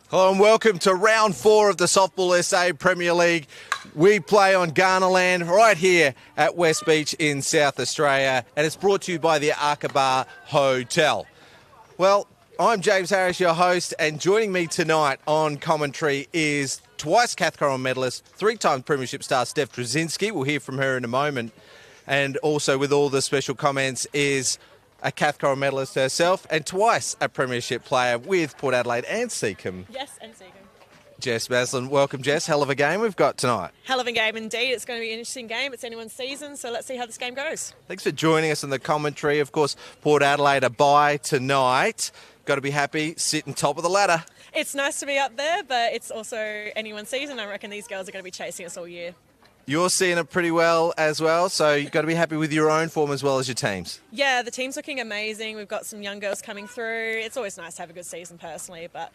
Hello and welcome to round 4 of the Softball SA Premier League. We play on Ghanaland right here at West Beach in South Australia, and it's brought to you by the Aqaba Hotel. Well, I'm James Harris, your host, and joining me tonight on commentary is twice Cathcart medalist, 3-time Premiership star Steph Trzynski. We'll hear from her in a moment. And also with all the special comments is a Cathcart medalist herself and twice a Premiership player with Port Adelaide and Seacombe. Yes, and Seacombe. Jess Maslin, welcome Jess. Hell of a game we've got tonight. Hell of a game indeed. It's going to be an interesting game. It's anyone's season, so let's see how this game goes. Thanks for joining us in the commentary. Of course, Port Adelaide a bye tonight. Got to be happy sitting top of the ladder. It's nice to be up there, but it's also anyone's season. I reckon these girls are going to be chasing us all year. You're seeing it pretty well as well, so you've got to be happy with your own form as well as your team's. Yeah, the team's looking amazing. We've got some young girls coming through. It's always nice to have a good season personally, but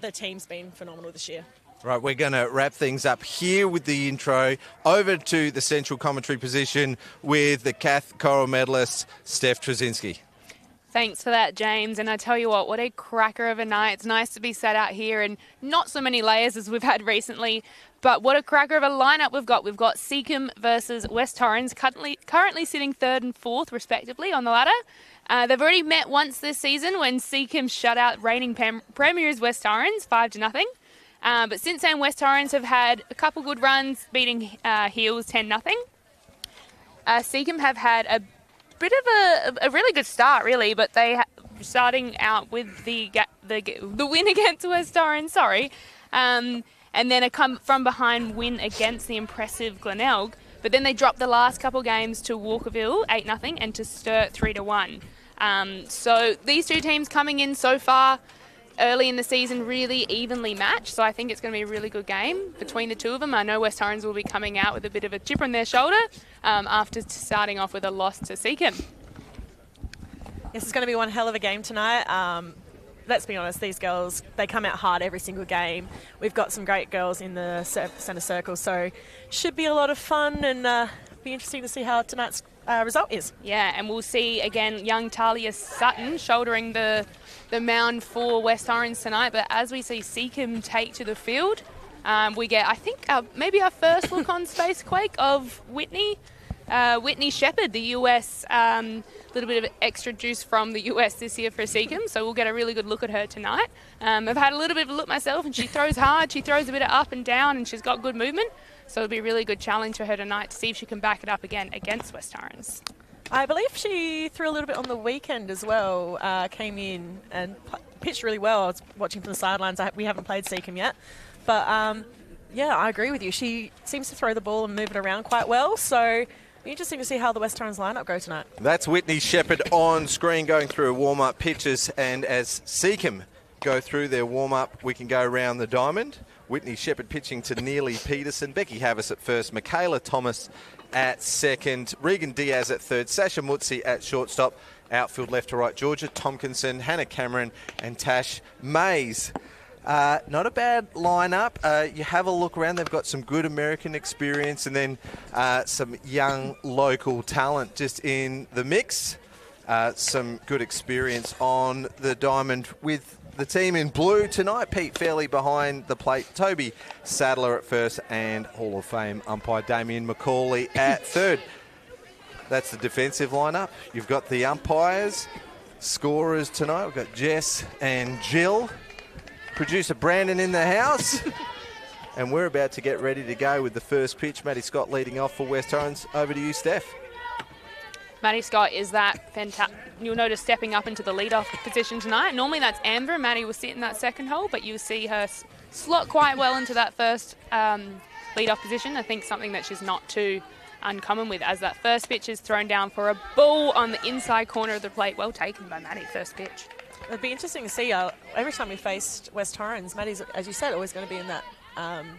the team's been phenomenal this year. Right, we're going to wrap things up here with the intro. Over to the central commentary position with the Cathcart medalist, Steph Trzynski. Thanks for that, James. And I tell you what a cracker of a night. It's nice to be sat out here and not so many layers as we've had recently. But what a cracker of a lineup we've got. We've got Seacombe versus West Torrens, currently sitting 3rd and 4th, respectively, on the ladder. They've already met once this season when Seacombe shut out reigning premiers West Torrens 5-0. But since then, West Torrens have had a couple good runs, beating Heels 10-0. Seacombe have had a bit of a really good start, really, but they starting out with the win against West Torrens, and then a come from behind win against the impressive Glenelg. But then they dropped the last couple games to Walkerville 8-0 and to Sturt 3-1. So these two teams coming in so far early in the season really evenly matched. So I think it's going to be a really good game between the two of them. I know West Torrens will be coming out with a bit of a chip on their shoulder after starting off with a loss to Seacombe. This is going to be one hell of a game tonight. Let's be honest, these girls, they come out hard every single game. We've got some great girls in the centre circle, so should be a lot of fun and be interesting to see how tonight's result is. Yeah, and we'll see, again, young Talia Sutton shouldering the mound for West Torrens tonight. But as we see Seacombe take to the field, we get, I think, maybe our first look on Spacequake of Whitney Shepherd, the US, little bit of extra juice from the US this year for Seacombe, so we'll get a really good look at her tonight. I've had a little bit of a look myself, and she throws hard, she throws a bit of up and down, and she's got good movement, so it'll be a really good challenge for her tonight to see if she can back it up again against West Torrens. I believe she threw a little bit on the weekend as well, came in and pitched really well. I was watching from the sidelines. We haven't played Seacombe yet, but yeah, I agree with you. She seems to throw the ball and move it around quite well, so interesting to see how the West Torrens lineup go tonight. That's Whitney Shepherd on screen going through warm-up pitches, and as Seacombe go through their warm-up, we can go around the diamond. Whitney Shepherd pitching to Neely Peterson, Becky Havas at first, Michaela Thomas at second, Regan Diaz at third, Sasha Mutsi at shortstop, outfield left to right, Georgia Tompkinson, Hannah Cameron and Tash Mays. Not a bad lineup. You have a look around. They've got some good American experience and then some young local talent just in the mix. Some good experience on the diamond with the team in blue tonight. Pete Fairley behind the plate. Toby Sadler at first and Hall of Fame umpire Damien McCauley at third. That's the defensive lineup. You've got the umpires, scorers tonight. We've got Jess and Jill. Producer Brandon in the house. And we're about to get ready to go with the first pitch. Maddie Scott leading off for West Torrens. Over to you, Steph. Maddie Scott is that fantastic. You'll notice stepping up into the leadoff position tonight. Normally that's Amber. Maddie will sit in that second hole, but you'll see her slot quite well into that first leadoff position. I think something that she's not too uncommon with, as that first pitch is thrown down for a ball on the inside corner of the plate. Well taken by Maddie, first pitch. It'd be interesting to see. Every time we faced West Torrens, Maddie's, as you said, always going to be in that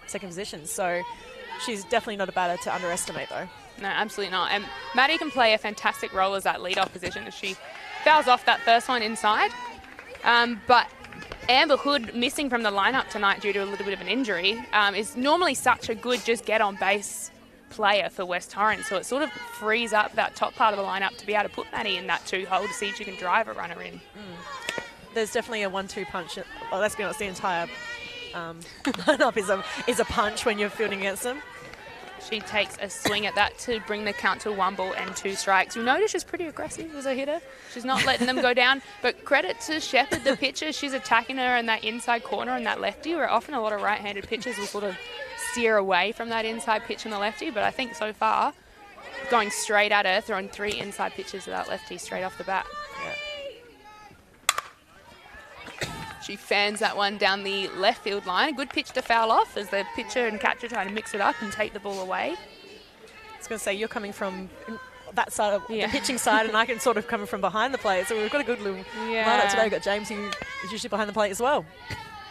second position. So she's definitely not a batter to underestimate, though. No, absolutely not. And Maddie can play a fantastic role as that lead-off position as she fouls off that first one inside. But Amber Hood, missing from the lineup tonight due to a little bit of an injury, is normally such a good just get-on-base player for West Torrens. So it sort of frees up that top part of the lineup to be able to put Maddie in that 2-hole to see if she can drive a runner in. There's definitely a 1-2 punch. Well, let's be honest, the entire lineup is a punch when you're fielding against them. She takes a swing at that to bring the count to 1 ball and 2 strikes. You'll notice she's pretty aggressive as a hitter. She's not letting them go down. But credit to Shepherd, the pitcher. She's attacking her in that inside corner and that lefty, where often a lot of right-handed pitchers will sort of steer away from that inside pitch on the lefty. But I think so far, going straight at her, throwing 3 inside pitches to that lefty straight off the bat. Yeah. She fans that one down the left field line. A good pitch to foul off as the pitcher and catcher try to mix it up and take the ball away. I was going to say, you're coming from that side of the pitching side, and I can sort of come from behind the plate. So we've got a good little lineup today. We've got James, who is usually behind the plate as well.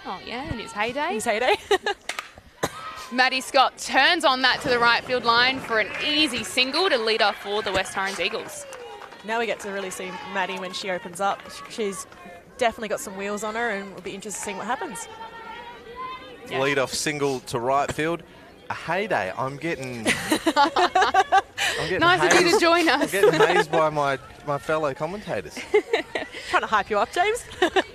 Oh, yeah, in his heyday. His heyday. Maddie Scott turns on that to the right field line for an easy single to lead off for the West Torrens Eagles. Now we get to really see Maddie when she opens up. She's definitely got some wheels on her, and we'll be interested to see what happens. Yeah. Lead off single to right field. A heyday. I'm getting nice of you to join us. I'm getting hazed by my fellow commentators. Trying to hype you up, James.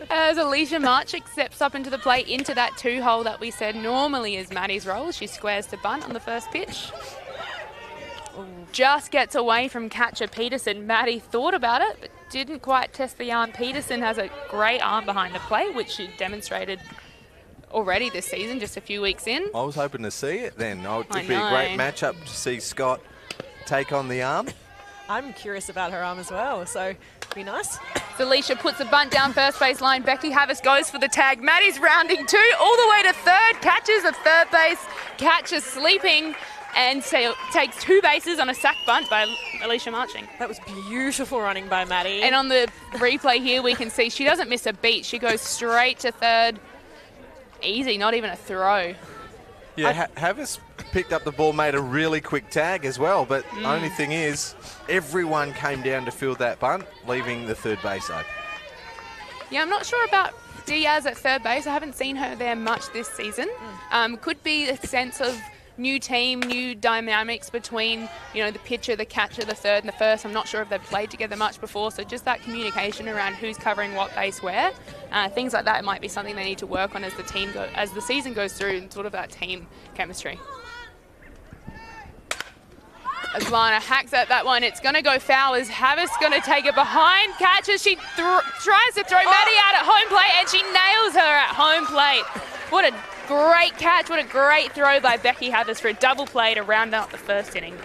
As Alicia Marchik steps up into the plate into that 2-hole that we said normally is Maddie's role. She squares to bunt on the first pitch. Ooh. Just gets away from catcher Peterson. Maddie thought about it, but didn't quite test the arm. Peterson has a great arm behind the plate, which she demonstrated already this season, just a few weeks in. I was hoping to see it then. It'd be a great matchup to see Scott take on the arm. I'm curious about her arm as well, so it'd be nice. Alicia puts a bunt down first base line. Becky Havis goes for the tag. Maddie's rounding 2 all the way to third. Catches at third base. Catches sleeping and takes 2 bases on a sack bunt by Alicia Marching. That was beautiful running by Maddie. And on the replay here, we can see she doesn't miss a beat. She goes straight to third. Easy, not even a throw. Yeah, Havis picked up the ball, made a really quick tag as well, but the only thing is, everyone came down to field that bunt, leaving the third base open. Yeah, I'm not sure about Diaz at third base. I haven't seen her there much this season. Could be a sense of new team, new dynamics between, the pitcher, the catcher, the third and the first. I'm not sure if they've played together much before, so just that communication around who's covering what base where. Things like that might be something they need to work on as the season goes through, and sort of that team chemistry. As Lana hacks at that one, it's going to go foul as Havis going to take it behind. Catches, she tries to throw Maddie out at home plate, and she nails her at home plate. What a great catch, what a great throw by Becky Havis for a double play to round out the first inning.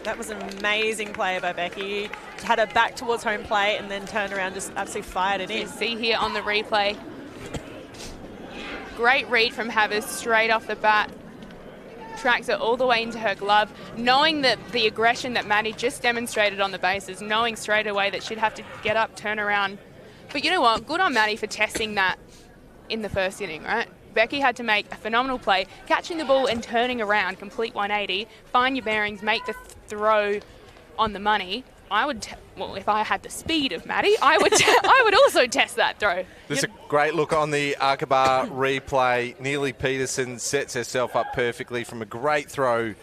That was an amazing play by Becky. She had her back towards home plate and then turned around, just absolutely fired it in. You see here on the replay. Great read from Havis straight off the bat. Tracks it all the way into her glove, knowing that the aggression that Maddie just demonstrated on the bases, knowing straight away that she'd have to get up, turn around. But you know what? Good on Maddie for testing that in the first inning, right? Becky had to make a phenomenal play, catching the ball and turning around, complete 180, find your bearings, make the throw on the money. If I had the speed of Maddie, I would also test that throw. There's a great look on the Aqaba replay. Neely Peterson sets herself up perfectly from a great throw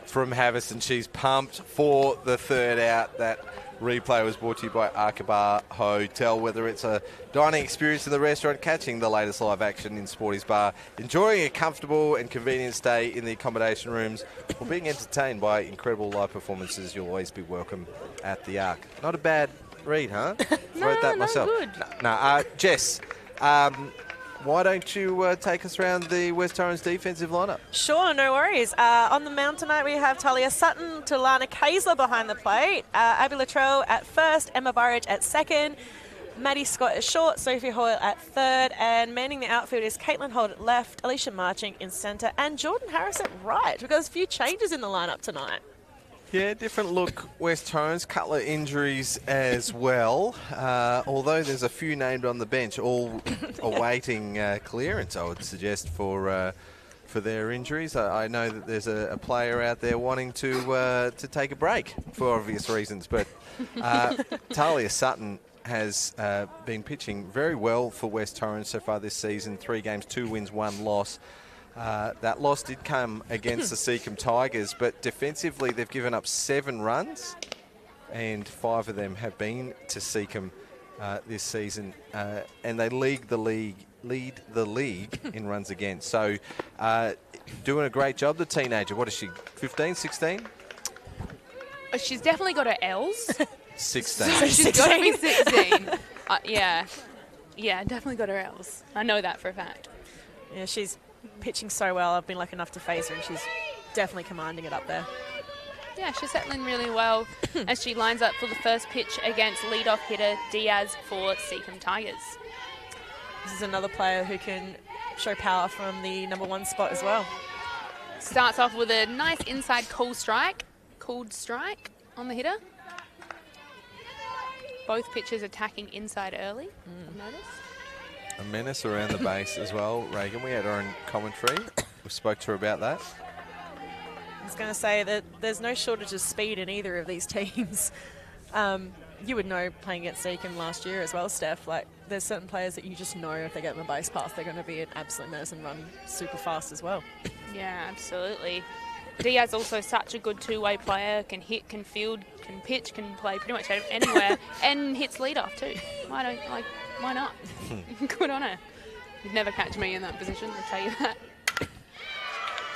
from Havis, and she's pumped for the third out. That replay was brought to you by Aqaba Hotel. Whether it's a dining experience in the restaurant, catching the latest live action in Sporty's Bar, enjoying a comfortable and convenient stay in the accommodation rooms, or being entertained by incredible live performances, you'll always be welcome at the Arc. Not a bad read, huh? Wrote that myself. Good. Jess, why don't you take us around the West Torrens defensive lineup? Sure, no worries. On the mound tonight, we have Talia Sutton, Talana Kayser behind the plate, Abby Latrell at first, Emma Burridge at second, Maddie Scott at short, Sophie Hoyle at third, and manning the outfield is Caitlin Holt at left, Alicia Marching in centre, and Jordan Harris at right. We've got a few changes in the lineup tonight. Yeah, different look, West Torrens. Couple of injuries as well. Although there's a few named on the bench, all awaiting clearance, I would suggest, for their injuries. I know that there's a player out there wanting to take a break for obvious reasons, but Talia Sutton has been pitching very well for West Torrens so far this season. 3 games, 2 wins, 1 loss. That loss did come against the Seacombe Tigers, but defensively they've given up 7 runs, and 5 of them have been to Seacombe this season, and they lead the league in runs against. So doing a great job, the teenager. What is she, 15, 16? She's definitely got her L's. 16. So she's got to be 16. Yeah, definitely got her L's. I know that for a fact. Yeah, she's pitching so well. I've been lucky enough to face her, and she's definitely commanding it up there. Yeah, she's settling really well as she lines up for the first pitch against leadoff hitter Diaz for Seacombe Tigers. This is another player who can show power from the number 1 spot as well. Starts off with a nice inside cooled strike on the hitter. Both pitchers attacking inside early, I've noticed. A menace around the base as well, Reagan. We had her in commentary. We spoke to her about that. I was going to say that there's no shortage of speed in either of these teams. You would know playing against Seacombe last year as well, Steph. Like, there's certain players that you just know if they get on the base pass, they're going to be an absolute menace and run super fast as well. Yeah, absolutely. Diaz also such a good two-way player, can hit, can field, can pitch, can play pretty much anywhere, and hits leadoff too. Why not? Good on her. You'd never catch me in that position, I'll tell you that.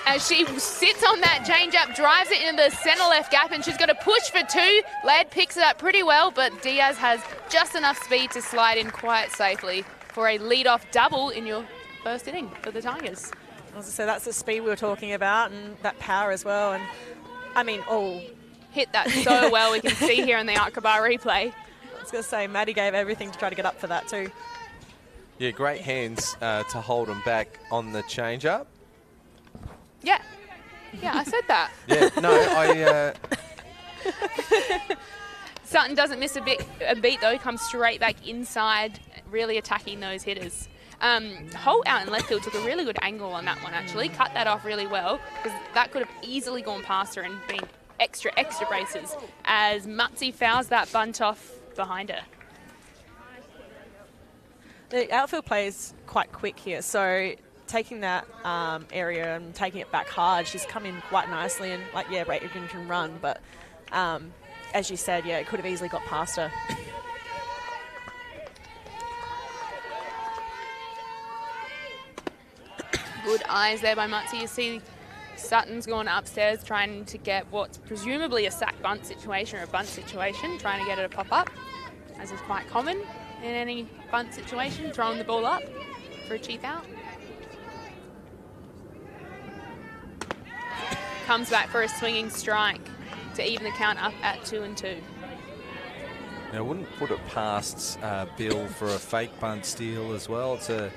As she sits on that change-up, drives it into the centre-left gap, and she's got to push for 2. Laird picks it up pretty well, but Diaz has just enough speed to slide in quite safely for a lead-off double in your first inning for the Tigers. I was going to say, that's the speed we were talking about, and that power as well. And I mean, hit that so well. We can see here in the Aqaba replay. I was going to say, Maddie gave everything to try to get up for that too. Yeah, great hands to hold them back on the change-up. Yeah, I said that. Yeah, no, Sutton doesn't miss a beat though, comes straight back inside, really attacking those hitters. Holt out in left field took a really good angle on that one actually, cut that off really well, because that could have easily gone past her and been extra bases, as Mutzi fouls that bunt off behind her. The outfield play is quite quick here, so taking that area and taking it back hard, she's come in quite nicely, and Reagan can run, but as you said, it could have easily got past her. Good eyes there by Mutzi. You see Sutton's gone upstairs trying to get what's presumably a sack bunt situation or a bunt situation, trying to get her to pop up, as is quite common in any bunt situation, throwing the ball up for a cheap out. Comes back for a swinging strike to even the count up at 2-2. I wouldn't put it past Bill for a fake bunt steal as well. It's a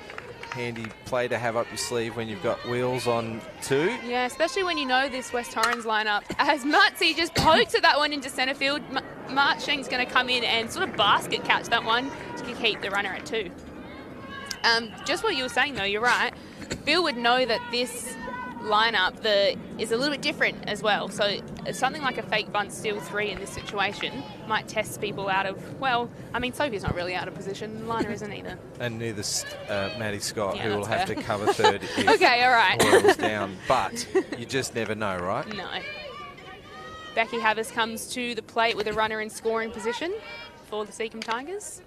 handy play to have up your sleeve when you've got wheels on too. Yeah, especially when you know this West Torrens lineup. As Mutzi just pokes at that one into centre field, Marching's going to come in and sort of basket catch that one to keep the runner at 2. Just what you were saying though, you're right. Bill would know that this lineup is a little bit different as well. So something like a fake bunt steal 3 in this situation might test people out of, well, I mean, Sophie's not really out of position. Liner isn't either. And neither Maddie Scott, Yeah, who will that's have fair. to cover third if Okay, all right. Hoyle's down. But you just never know, right? No. Becky Havas comes to the plate with a runner in scoring position for the Seacombe Tigers.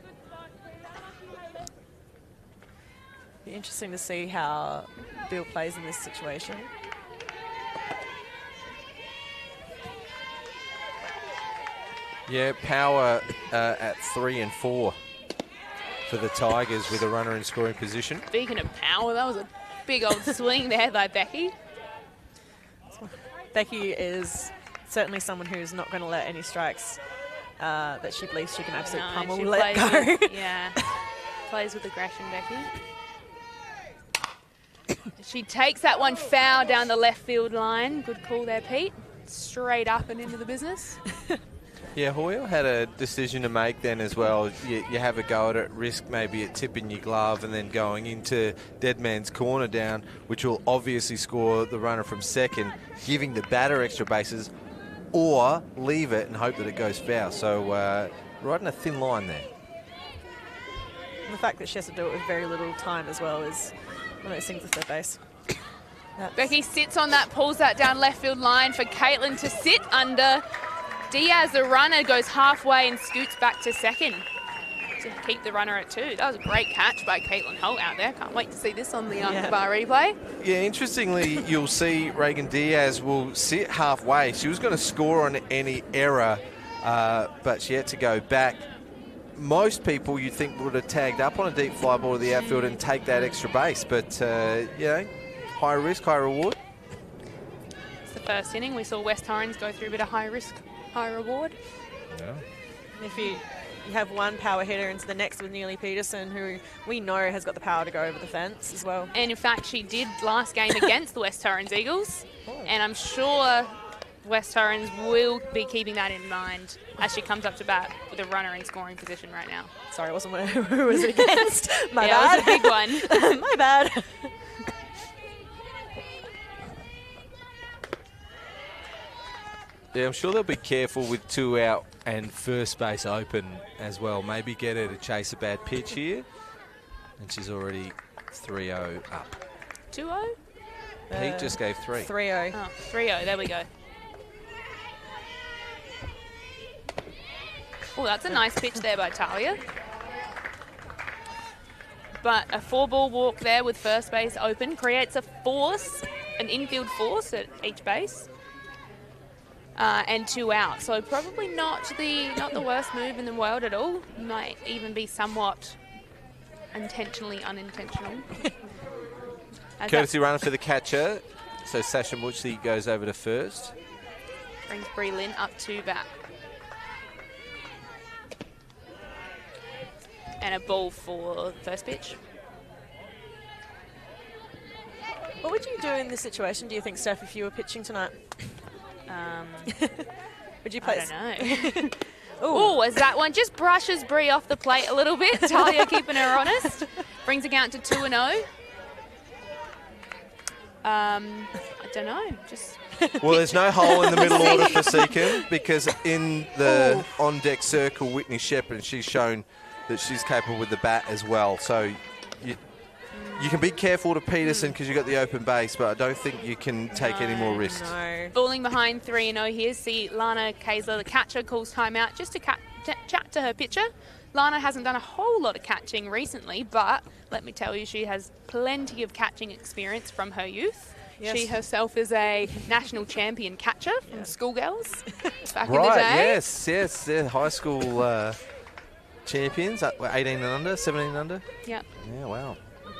Be interesting to see how Bill plays in this situation. Yeah, power at 3 and 4 for the Tigers with a runner in scoring position. Speaking of power, that was a big old swing there by Becky. Becky is certainly someone who's not going to let any strikes that she believes she can absolutely pummel she let plays go. with- yeah, plays with aggression, Becky. She takes that one foul down the left field line. Good call there, Pete. Straight up and into the business. Yeah, Hoyle had a decision to make then as well. You have a go at it, risk maybe at tipping your glove and then going into dead man's corner down, which will obviously score the runner from second, giving the batter extra bases, or leave it and hope that it goes foul. So right in a thin line there. And the fact that she has to do it with very little time as well is one of those things with third base. Becky sits on that, pulls that down left field line for Caitlin to sit under. Diaz, the runner, goes halfway and scoots back to second. to keep the runner at 2. That was a great catch by Caitlin Holt out there. Can't wait to see this on the bar replay. Yeah, interestingly, you'll see Reagan Diaz will sit halfway. She was going to score on any error, but she had to go back. Most people you'd think would have tagged up on a deep fly ball to the outfield and take that extra base, but, high risk, high reward. It's the first inning. We saw West Torrens go through a bit of high risk, high reward. Yeah. If you have one power hitter into the next with Neely Peterson, who we know has got the power to go over the fence as well. And in fact, she did last game against the West Torrens Eagles. And I'm sure West Torrens will be keeping that in mind as she comes up to bat with a runner in scoring position right now. Sorry, it wasn't who was it against. My yeah, bad. It was a big one. My bad. Yeah, I'm sure they'll be careful with 2 out and first base open as well. Maybe get her to chase a bad pitch here. And she's already 3-0 up. 2-0? Pete just gave 3. 3-0. Oh, 3-0. There we go. Oh, that's a nice pitch there by Talia. But a 4-ball walk there with first base open creates a force, an infield force at each base. And 2 out. So probably not the worst move in the world at all. Might even be somewhat intentionally unintentional. Courtesy runner for the catcher. So Sasha Muchley goes over to first. Brings Bree Lynn up to bat. And a ball for first pitch. What would you do in this situation, do you think, Steph, if you were pitching tonight? Would you play? I don't know. Oh, as that one just brushes Bree off the plate a little bit. Talia keeping her honest. Brings the count to 2-0. I don't know. Just well, there's no hole in the middle order for Seacombe because in the on-deck circle, Whitney Shepherd, she's shown that she's capable with the bat as well. So you can be careful to Peterson because you've got the open base, but I don't think you can take any more risks. No. Falling behind 3-0 here. See Lana Kayser, the catcher, calls timeout just to chat to her pitcher. Lana hasn't done a whole lot of catching recently, but let me tell you, she has plenty of catching experience from her youth. Yes. She herself is a national champion catcher from schoolgirls back in the day. Yes, they're high school champions, 18 and under, 17 and under. Yep. Yeah, wow.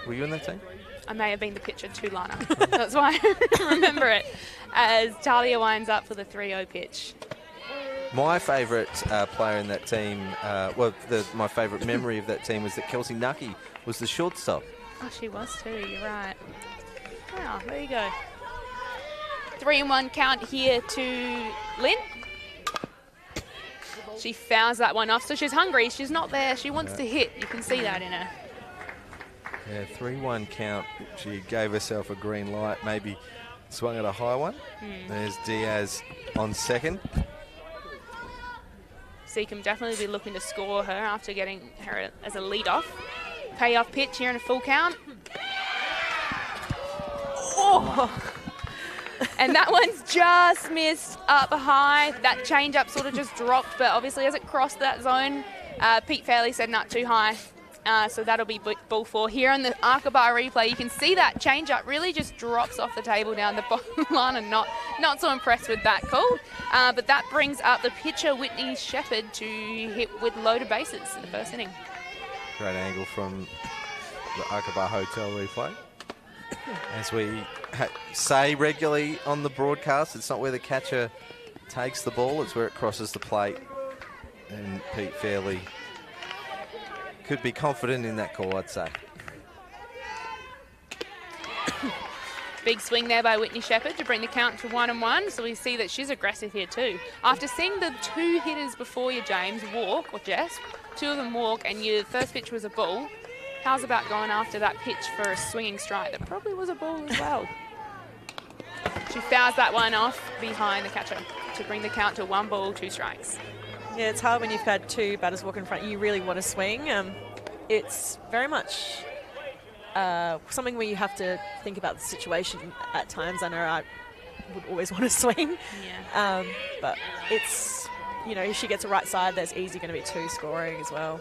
Were you in that team? I may have been the pitcher to Lana. That's why I remember it. As Talia winds up for the 3-0 pitch. My favourite player in that team, my favourite memory of that team was that Kelsey Nucky was the shortstop. Oh, she was too, you're right. Wow, there you go. 3-1 count here to Lynn. She fouls that one off, so she's hungry. She's not there. She wants to hit. You can see that in her. Yeah, 3-1 count. She gave herself a green light, maybe swung at a high one. There's Diaz on second. Seacombe definitely be looking to score her after getting her as a lead-off. Payoff pitch here in a full count. Oh! And that one's just missed up high. That change-up sort of just dropped, but obviously as it crossed that zone, Pete Fairley said not too high. So that'll be ball 4. Here on the Bar replay, you can see that change-up really just drops off the table down the bottom line, and not so impressed with that call. But that brings up the pitcher, Whitney Shepherd, to hit with loaded bases in the first inning. Great angle from the Bar Hotel replay. As we say regularly on the broadcast, it's not where the catcher takes the ball, it's where it crosses the plate. And Pete Fairley could be confident in that call, I'd say. Big swing there by Whitney Shepherd to bring the count to 1-1. So we see that she's aggressive here too. After seeing the 2 hitters before you, James, walk, or Jess, 2 of them walk, and your first pitch was a ball, how's about going after that pitch for a swinging strike that probably was a ball as well? She fouls that one off behind the catcher to bring the count to 1 ball, 2 strikes. Yeah, it's hard when you've had 2 batters walk in front. You really want to swing. It's very much something where you have to think about the situation at times. I know I would always want to swing. Yeah. But it's, if she gets a right side, there's easy going to be 2 scoring as well.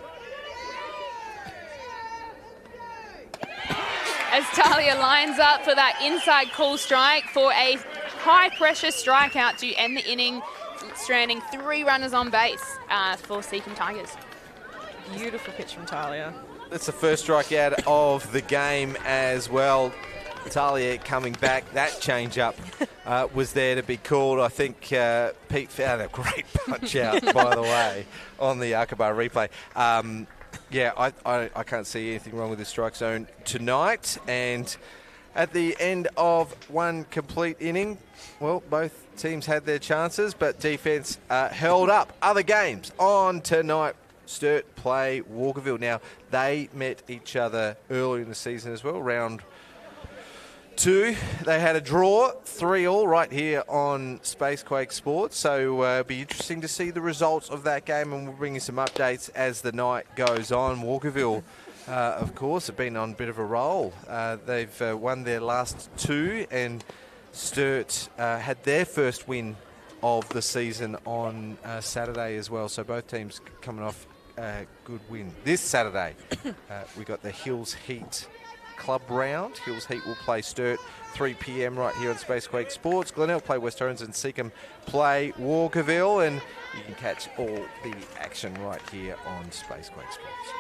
As Talia lines up for that inside call strike for a high-pressure strikeout to end the inning, stranding 3 runners on base for Seacombe Tigers. Beautiful pitch from Talia. That's the first strikeout of the game as well. Talia coming back. That change-up was there to be called. I think Pete found a great punch-out, by the way, on the Aqaba replay. I can't see anything wrong with the strike zone tonight. And at the end of one complete inning, well, both teams had their chances, but defence held up. Other games on tonight. Sturt play Walkerville. Now, they met each other early in the season as well, round 2. They had a draw, 3-3 right here on Spacequake Sports. So it'll be interesting to see the results of that game, and we'll bring you some updates as the night goes on. Walkerville, of course, have been on a bit of a roll. They've won their last 2, and Sturt had their first win of the season on Saturday as well. So both teams coming off a good win. This Saturday, we got the Hills Heat Club round. Hills Heat will play Sturt 3 p.m. right here on Spacequake Sports. Glenelg play West Torrens and Seacombe play Walkerville, and you can catch all the action right here on Spacequake Sports.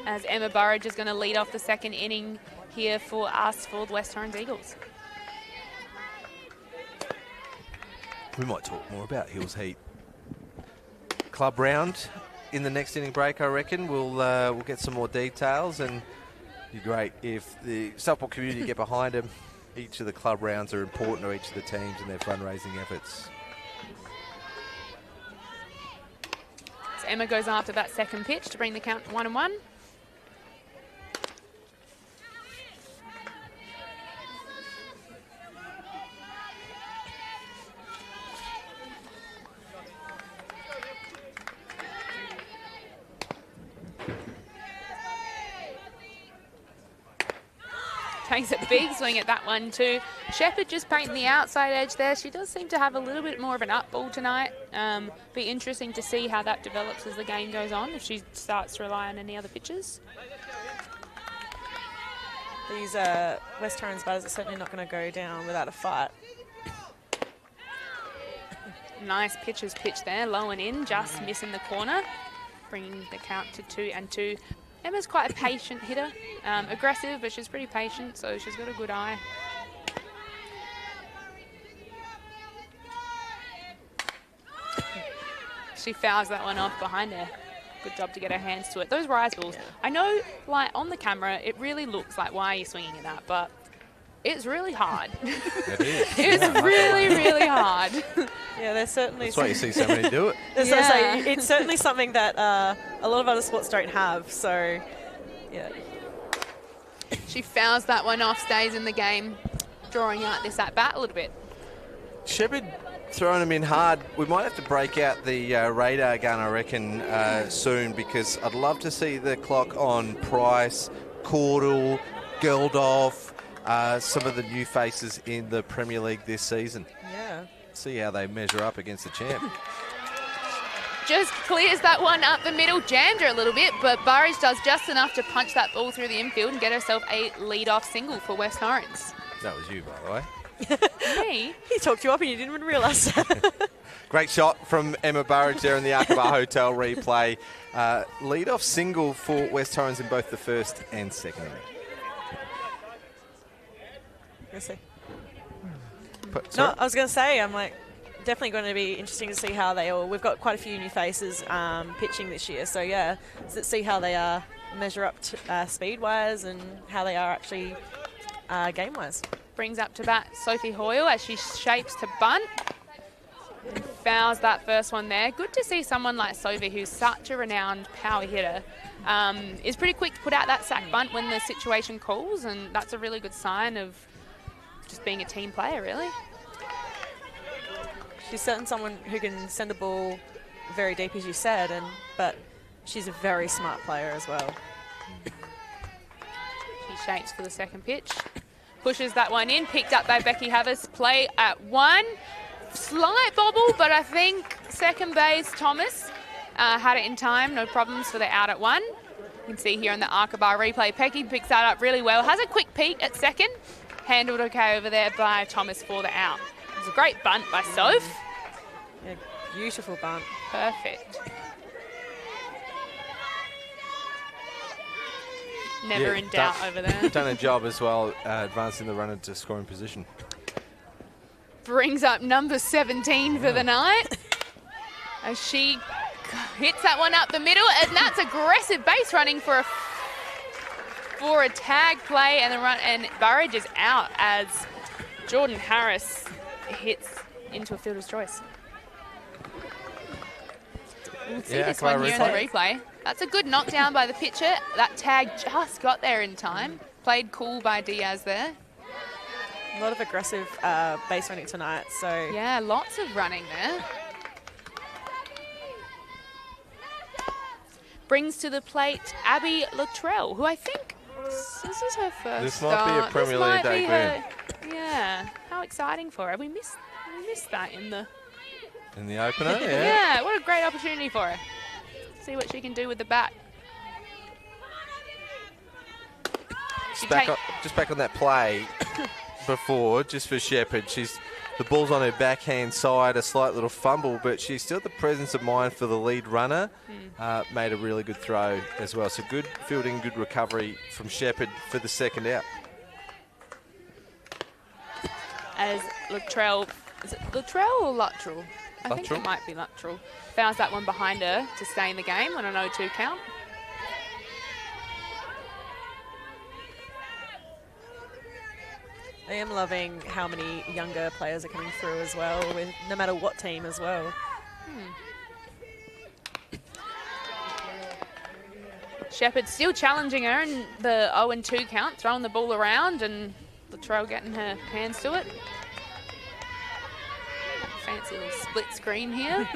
As Emma Burridge is going to lead off the second inning here for us for the West Torrens Eagles. We might talk more about Hills Heat Club round in the next inning break, I reckon. We'll get some more details, and it'd be great if the Southport community get behind them. Each of the club rounds are important to each of the teams and their fundraising efforts. So Emma goes after that second pitch to bring the count to 1-1. Takes a big swing at that one too. Shepherd just painting the outside edge there. She does seem to have a little bit more of an up ball tonight. Be interesting to see how that develops as the game goes on, if she starts to rely on any other pitches. These West Torrens batters are certainly not going to go down without a fight. Nice pitcher's pitch there, low and in, just missing the corner, bringing the count to 2-2. Emma's quite a patient hitter, aggressive, but she's pretty patient, so she's got a good eye. She fouls that one off behind her. Good job to get her hands to it. Those rise balls, yeah. I know, like on the camera, it really looks like, why are you swinging at that? But it's really hard. It is. It's really, really hard. Yeah, there's certainly. That's why you see so many do it. Yeah. It's certainly something that a lot of other sports don't have. So, yeah. She fouls that one off, stays in the game, drawing out this at bat a little bit. Shepherd throwing them in hard. We might have to break out the radar gun, I reckon, soon, because I'd love to see the clock on Price, Caudle, Geldof, some of the new faces in the Premier League this season. Yeah. See how they measure up against the champ. Just clears that one up the middle, jammed her a little bit, but Burridge does just enough to punch that ball through the infield and get herself a lead-off single for West Torrens. That was you, by the way. Me? He talked you up and you didn't even realise that. Great shot from Emma Burridge there in the Aqaba Hotel replay. Lead-off single for West Torrens in both the first and second inning. Let's see. Sorry? No, I was going to say, I'm like, definitely going to be interesting to see how they all. We've got quite a few new faces pitching this year, so yeah, let's see how they measure up speed-wise and how they are actually game-wise. Brings up to bat Sophie Hoyle as she shapes to bunt. And fouls that first one there. Good to see someone like Sophie, who's such a renowned power hitter, is pretty quick to put out that sack bunt when the situation calls, and that's a really good sign of just being a team player, really. She's certainly someone who can send a ball very deep, as you said, but she's a very smart player as well. She shapes for the second pitch. Pushes that one in, picked up by Becky Havas. Play at 1. Slight bobble, but I think second base Thomas had it in time. No problems for the out at 1. You can see here in the Arkabar replay, Pecky picks that up really well. Has a quick peek at second. Handled okay over there by Thomas for the out. It was a great bunt by Soph. Yeah, beautiful bunt. Perfect. Never in doubt over there. Done a job as well, advancing the runner to scoring position. Brings up number 17 for the night. As she hits that one up the middle, and that's aggressive base running for a tag play, and the run, and Burridge is out as Jordan Harris hits into a fielder's choice. We'll see this one here in the replay. That's a good knockdown by the pitcher. That tag just got there in time. Played cool by Diaz there. A lot of aggressive base running tonight. So yeah, lots of running there. Brings to the plate Abby Luttrell, who I think this is her first This might be a Premier League debut. Yeah, how exciting for her. We missed that in the opener. Yeah. Yeah, what a great opportunity for her. See what she can do with the bat. Just back on that play before, just for Shepherd. The ball's on her backhand side, a slight little fumble, but she's still the presence of mind for the lead runner. Made a really good throw as well. So good fielding, good recovery from Shepherd for the second out. As Luttrell, is it Luttrell or Luttrell? I think it might be Luttrell. Fouls that one behind her to stay in the game on an 0-2 count. I am loving how many younger players are coming through as well, with no matter what team as well. Shepherd still challenging her in the 0-2 count, throwing the ball around, and Luttrell getting her hands to it. Fancy little split screen here.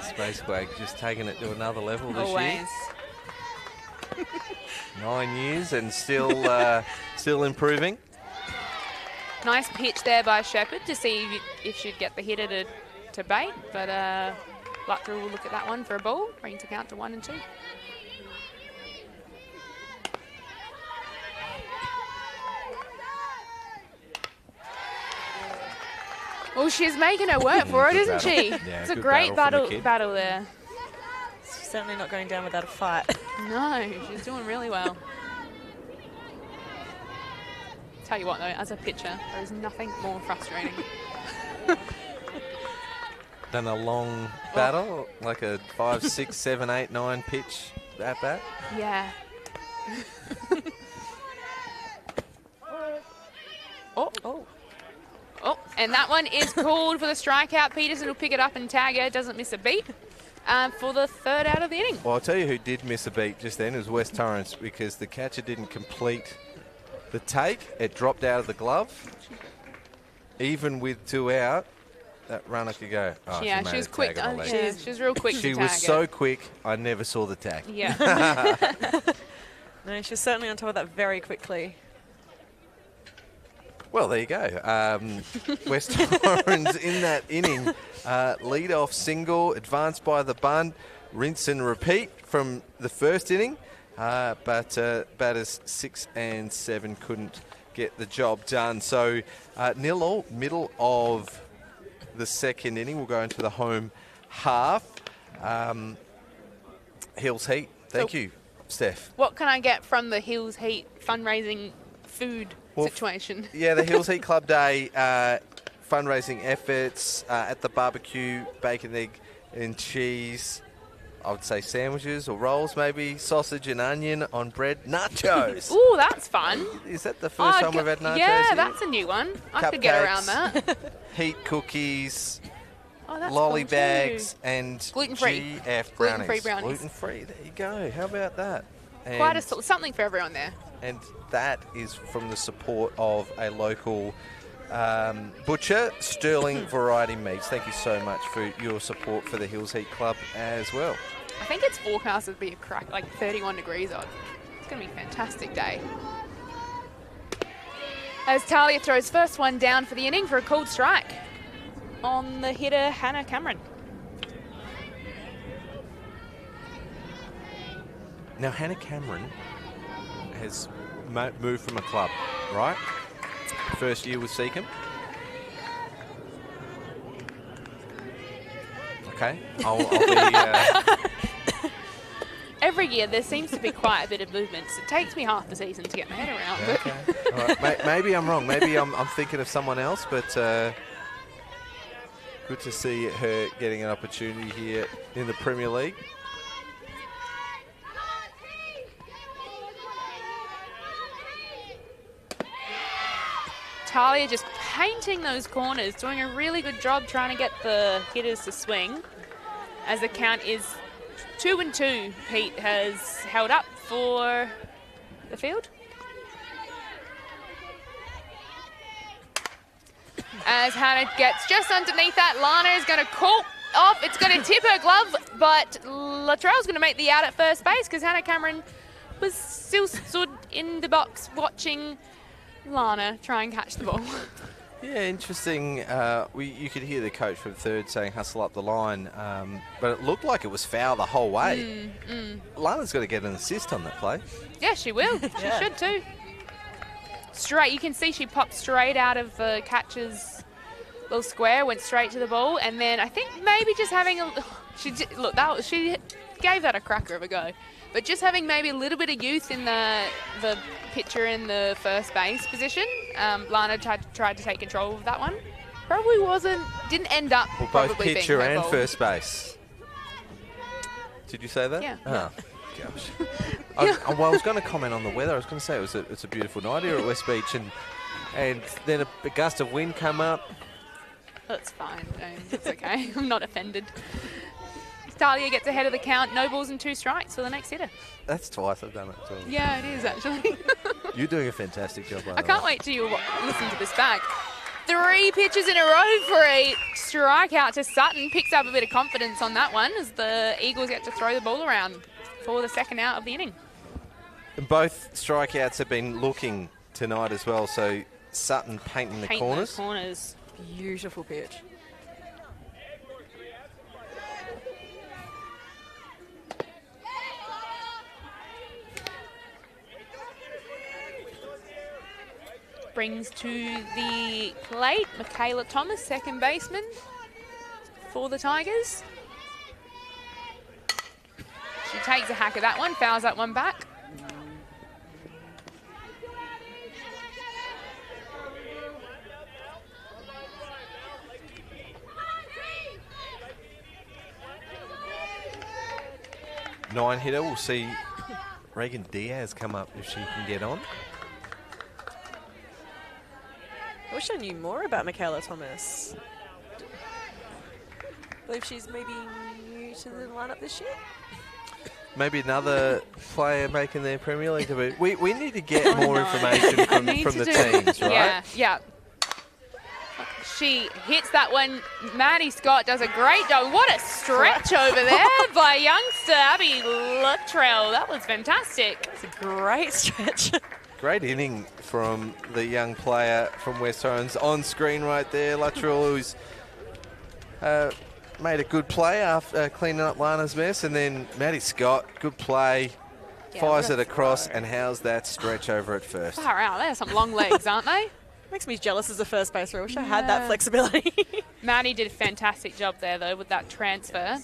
Space Quag just taking it to another level this Always. year. 9 years and still improving. Nice pitch there by Shepherd to see if she'd get the hitter to bait, but Luttrell will look at that one for a ball, bring to count to 1 and 2. Well, she's making her work for it, isn't she? Yeah, it's a great battle there. She's certainly not going down without a fight. No, she's doing really well. Tell you what, though, as a pitcher, there is nothing more frustrating. Done a long battle, like a 5, 6, 7, 8, 9 pitch at bat. Yeah. Oh, and that one is called for the strikeout. Peterson will pick it up and tag her. Doesn't miss a beat for the third out of the inning. Well, I'll tell you who did miss a beat just then. It was West Torrens, because the catcher didn't complete the take. It dropped out of the glove. Even with 2 out, that runner could go. Oh, yeah, she was quick. She was real quick. She was so quick, I never saw the tag. Yeah. No, she was certainly on top of that very quickly. Well, there you go. West Torrens in that inning. Lead-off single, advanced by the bunt, rinse and repeat from the first inning. But batters 6 and 7 couldn't get the job done. So 0-0, middle of the second inning. We'll go into the home half. Hills Heat. Thank you, Steph. What can I get from the Hills Heat fundraising food situation? Yeah, the Hills Heat Club Day fundraising efforts at the barbecue, bacon, egg and cheese. I would say sandwiches or rolls, maybe sausage and onion on bread. Nachos. Ooh, that's fun. Is that the first time we've had nachos? Yeah, here? that's a new one. I could Cupcakes, get around that. Heat cookies, Oh, that's lolly cool too. bags, and Gluten-free. GF brownies. Gluten-free brownies. Gluten-free. There you go. How about that? And, Quite something for everyone there. and that is from the support of a local butcher, Sterling Variety Meats. Thank you so much for your support for the Hills Heat Club as well. I think it's forecast to be a crack, like 31 degrees odd. It's going to be a fantastic day. As Talia throws first one down for the inning for a called strike on the hitter, Hannah Cameron. Now, Hannah Cameron has moved from a club, right? First year with Seacombe. Okay, I'll be... Every year there seems to be quite a bit of movements. It takes me half the season to get my head around. Yeah, okay. All right. Maybe I'm wrong. Maybe I'm thinking of someone else, but good to see her getting an opportunity here in the Premier League. Talia just painting those corners, doing a really good job trying to get the hitters to swing. As the count is 2-2, Pete has held up for the field. As Hannah gets just underneath that, Lana is going to call off. It's going to tip her glove, but Latrell's going to make the out at first base because Hannah Cameron was still stood in the box watching Lana try and catch the ball. Yeah, interesting. You could hear the coach from third saying hustle up the line, but it looked like it was foul the whole way. Lana's got to get an assist on that play. Yeah, she will. She should too. Straight, you can see she popped straight out of the catcher's little square, went straight to the ball, and then I think maybe just having a she gave that a cracker of a go, but just having maybe a little bit of youth in the pitcher in the first base position, Lana tried to take control of that one. Probably didn't end up. Well, both probably pitcher being her and ball. First base. Did you say that? Yeah. Oh, gosh. I was going to comment on the weather. I was going to say it's a beautiful night here at West Beach, and then a gust of wind come up. That's fine, James. It's okay. I'm not offended. Talia gets ahead of the count. No balls and 2 strikes for the next hitter. That's twice I've done it. So. Yeah, it is actually. You're doing a fantastic job. I can't wait till you listen to this back. 3 pitches in a row for a strikeout to Sutton. Picks up a bit of confidence on that one as the Eagles get to throw the ball around for the second out of the inning. And both strikeouts have been looking tonight as well. So Sutton painting the corners. Those corners. Beautiful pitch. Brings to the plate Michaela Thomas, second baseman for the Tigers. She takes a hack at that one, fouls that one back. Nine hitter. We'll see Reagan Diaz come up if she can get on. I wish I knew more about Michaela Thomas. I believe she's maybe new to the lineup this year. Maybe another player making their Premier League debut. We need to get more information from the teams, right? Yeah. She hits that one. Maddie Scott does a great job. What a stretch over there by youngster Abby Luttrell. That was fantastic. It's a great stretch. Great inning from the young player from West Torrens. On screen right there, Luttrell, who's made a good play after cleaning up Lana's mess. And then Maddie Scott, good play, fires it across. And how's that stretch over at first? Far out. They have some long legs, aren't they? Makes me jealous as a first baser. I wish I had that flexibility. Maddie did a fantastic job there, though, with that transfer.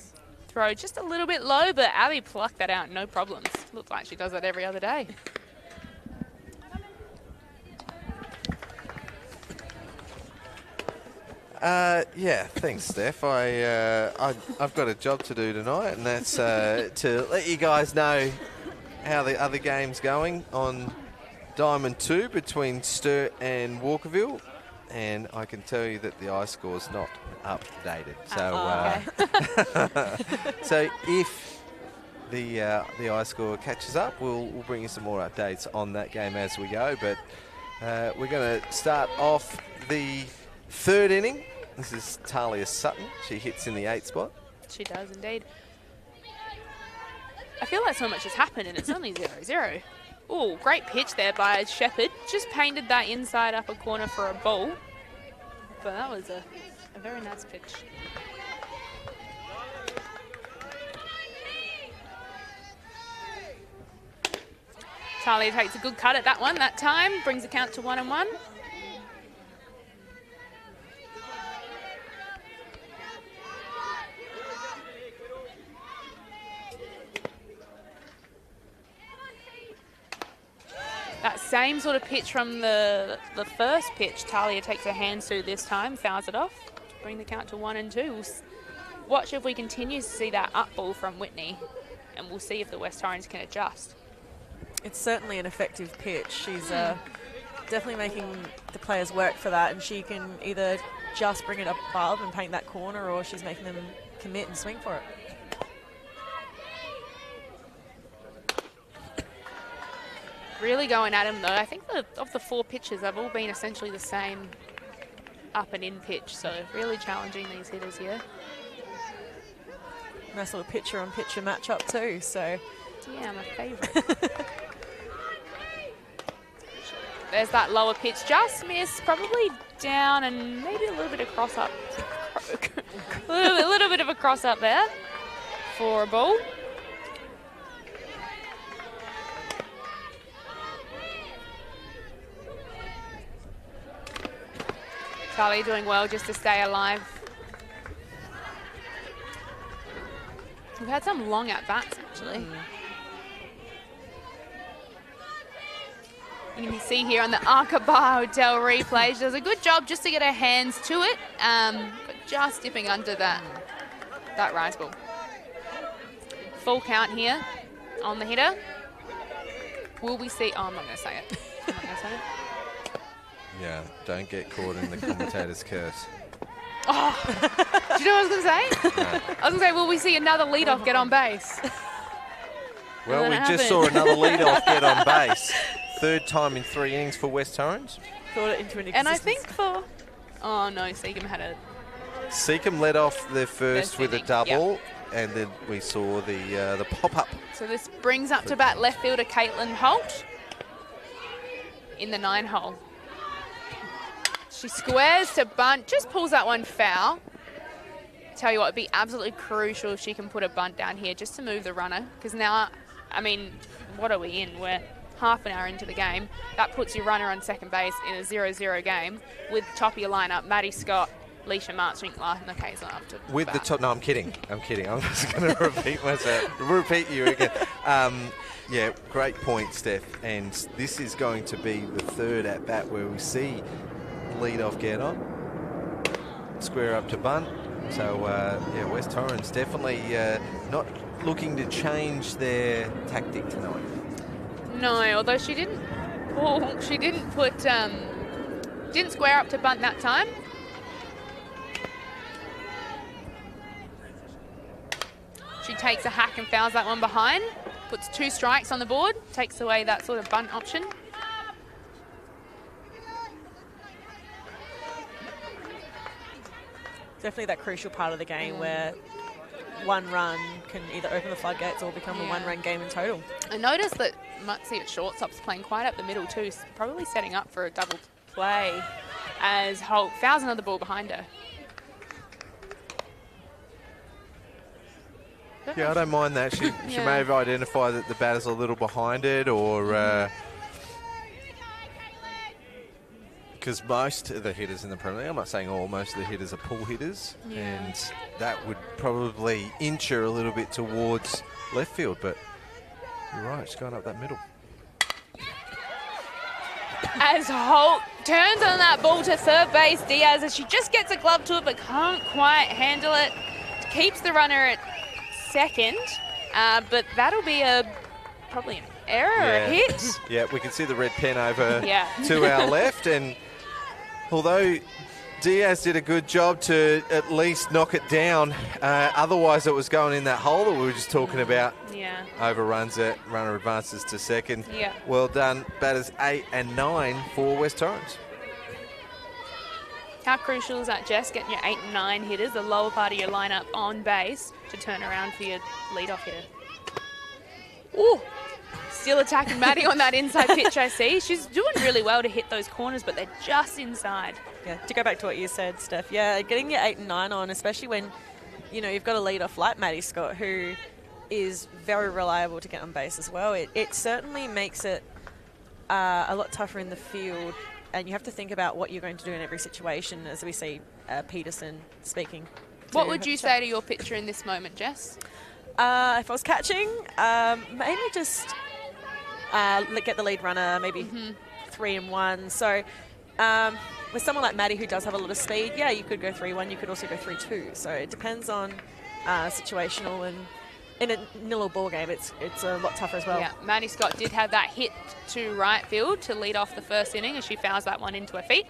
Throw just a little bit low, but Abby plucked that out, no problems. Looks like she does that every other day. Yeah, thanks, Steph. I've got a job to do tonight, and that's to let you guys know how the other game's going on Diamond 2 between Sturt and Walkerville. And I can tell you that the ice score's not updated. So, so if the ice score catches up, we'll bring you some more updates on that game as we go. But we're going to start off the third inning. This is Talia Sutton. She hits in the 8th spot. She does indeed. I feel like so much has happened and it's only 0-0. Oh, great pitch there by Shepherd. Just painted that inside upper corner for a ball. But that was a very nice pitch. Talia takes a good cut at that one that time, brings the count to 1-1. That same sort of pitch from the first pitch, Talia takes her hands to this time, fouls it off to bring the count to 1-2. We'll watch if we continue to see that up ball from Whitney, and we'll see if the West Torrens can adjust. It's certainly an effective pitch. She's definitely making the players work for that, and she can either just bring it above and paint that corner, or she's making them commit and swing for it. Really going at him though. I think of the 4 pitches, they've all been essentially the same up and in pitch, so really challenging these hitters here. Nice little pitcher-on-pitcher matchup too, so. Yeah, my favourite. There's that lower pitch, just missed, probably down and maybe a little bit of cross up. a little bit of a cross up there for a ball. Talia doing well just to stay alive. We've had some long at-bats, actually. You can see here on the Arca Bar Hotel replay, she does a good job just to get her hands to it, but just dipping under that rise ball. Full count here on the hitter. Will we see... Oh, I'm not going to say it. I'm not going to say it. Yeah, don't get caught in the commentator's curse. Oh, do you know what I was going to say? No. I was going to say, will we see another leadoff get on base? Well, we just saw another leadoff get on base. 3rd time in 3 innings for West Torrens. Thought it into an existence. And I think for... Oh, no, Seacombe had a... Seacombe led off their first with a inning, double, yep. and then we saw the pop-up. So this brings up to bat left fielder Caitlin Holt in the 9 hole. She squares to bunt, just pulls that one foul. Tell you what, it'd be absolutely crucial if she can put a bunt down here just to move the runner. Because now, I mean, what are we in? We're half an hour into the game. That puts your runner on second base in a 0-0 game with top of your lineup, Maddie Scott, Leisha Marchwinkler, and the Kaiser after. With the top, no, I'm kidding. I'm just going to repeat myself. Repeat you again. Yeah, great point, Steph. And this is going to be the 3rd at bat where we see lead off get on, square up to bunt. So yeah, West Torrens definitely not looking to change their tactic tonight. No, although she didn't put didn't square up to bunt that time. She takes a hack and fouls that one behind, puts 2 strikes on the board, takes away that sort of bunt option. Definitely that crucial part of the game where one run can either open the floodgates or become a 1-run game in total. I noticed that Mutsi at shortstop's playing quite up the middle too, probably setting up for a double play as Holt fouls another ball behind her. Yeah, I don't mind that. She may have identified that the batter's a little behind it, or because most of the hitters in the Premier League, I'm not saying all, most of the hitters are pull hitters, and that would probably inch her a little bit towards left field, but you're right, she's going up that middle. As Holt turns on that ball to third base, Diaz, as she just gets a glove to it but can't quite handle it, keeps the runner at second, but that'll be probably an error, a hit. Yeah, we can see the red pen over to our left, and although Diaz did a good job to at least knock it down, otherwise it was going in that hole that we were just talking about. Yeah. Overruns it, runner advances to second. Yeah. Well done, batters 8 and 9 for West Torrens. How crucial is that, Jess, getting your 8 and 9 hitters, the lower part of your lineup on base, to turn around for your leadoff hitter? Ooh, still attacking Maddie on that inside pitch, I see. She's doing really well to hit those corners, but they're just inside. Yeah, to go back to what you said, Steph, getting your 8 and 9 on, especially when, you've got a leadoff like Maddie Scott, who is very reliable to get on base as well. It certainly makes it a lot tougher in the field, and you have to think about what you're going to do in every situation, as we see Peterson speaking. What would you say to your pitcher in this moment, Jess? If I was catching, maybe just get the lead runner, maybe 3-1. So with someone like Maddie who does have a lot of speed, yeah, you could go 3-1. You could also go 3-2. So it depends on situational, and in a nil ball game, it's a lot tougher as well. Yeah, Maddie Scott did have that hit to right field to lead off the first inning as she fouls that one into her feet.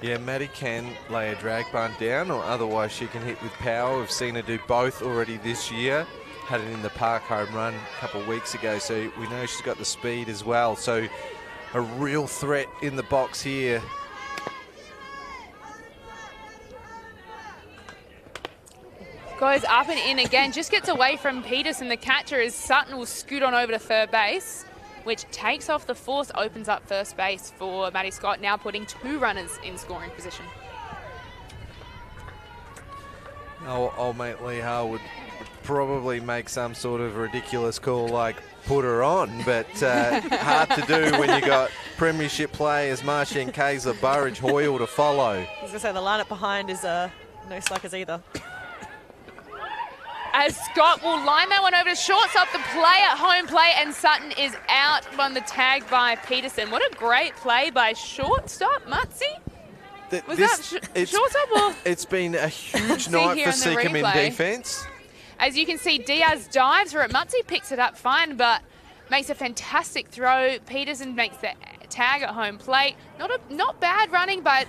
Yeah, Maddie can lay a drag bunt down, or otherwise she can hit with power. We've seen her do both already this year. Had it in the park home run a couple of weeks ago, so we know she's got the speed as well. So a real threat in the box here. Goes up and in again, just gets away from Peterson, the catcher, as Sutton will scoot on over to third base, which takes off the force, opens up first base for Maddie Scott, now putting 2 runners in scoring position. Old mate Lee Hall would probably make some sort of ridiculous call like put her on, but hard to do when you got premiership players Martian, Kaiser, Burridge, Hoyle to follow. I was going to say the lineup behind is no slackers either. As Scott will line that one over to shortstop, the play at home plate, and Sutton is out on the tag by Peterson. What a great play by shortstop, Mutzi. Shortstop or? It's been a huge night for Seacombe in defence. As you can see, Diaz dives for it. Mutzi picks it up fine, but makes a fantastic throw. Peterson makes the tag at home plate. Not bad running, but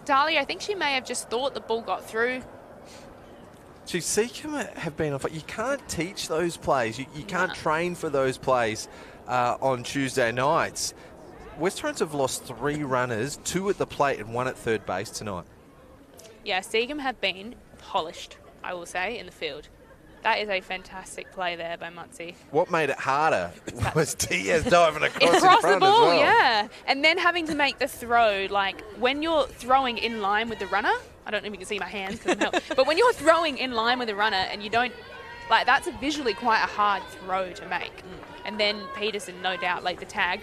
Dahlia, I think she may have just thought the ball got through. Gee, Seacombe have been off. You can't teach those plays. You can't train for those plays on Tuesday nights. West Torrens have lost 3 runners, 2 at the plate and 1 at third base tonight. Yeah, Seacombe have been polished, I will say, in the field. That is a fantastic play there by Mutzi. What made it harder was Diaz diving across in front the ball, as well. Yeah. And then having to make the throw, like when you're throwing in line with the runner, I don't know if you can see my hands, but when you're throwing in line with the runner and you don't, like that's visually quite a hard throw to make. And then Peterson, no doubt, laid the tag.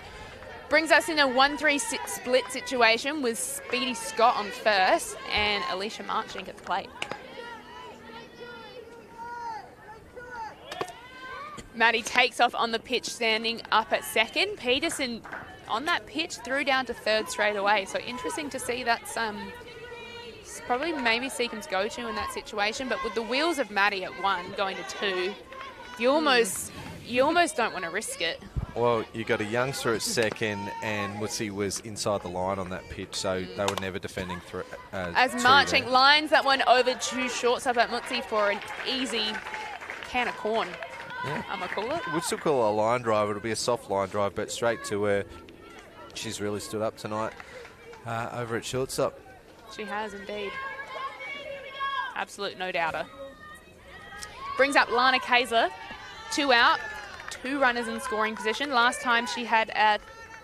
Brings us in a 1-3-6 split situation with Speedy Scott on first and Alicia Marchink at the plate. Maddie takes off on the pitch, standing up at second. Peterson on that pitch threw down to third straight away. So interesting to see. That's probably maybe Seacombe's go-to in that situation. But with the wheels of Maddie at 1 going to 2, you almost don't want to risk it. Well, you got a youngster at second, and Mutzi was inside the line on that pitch, so they were never defending through. As Marchink lines that one over to shortstop at Mutzi for an easy can of corn. Yeah. I'm going to call it. We'd still call it a line drive. It'll be a soft line drive, but straight to her. She's really stood up tonight over at shortstop. She has indeed. Absolute no doubter. Brings up Lana Kaiser. 2 out, 2 runners in scoring position. Last time she had a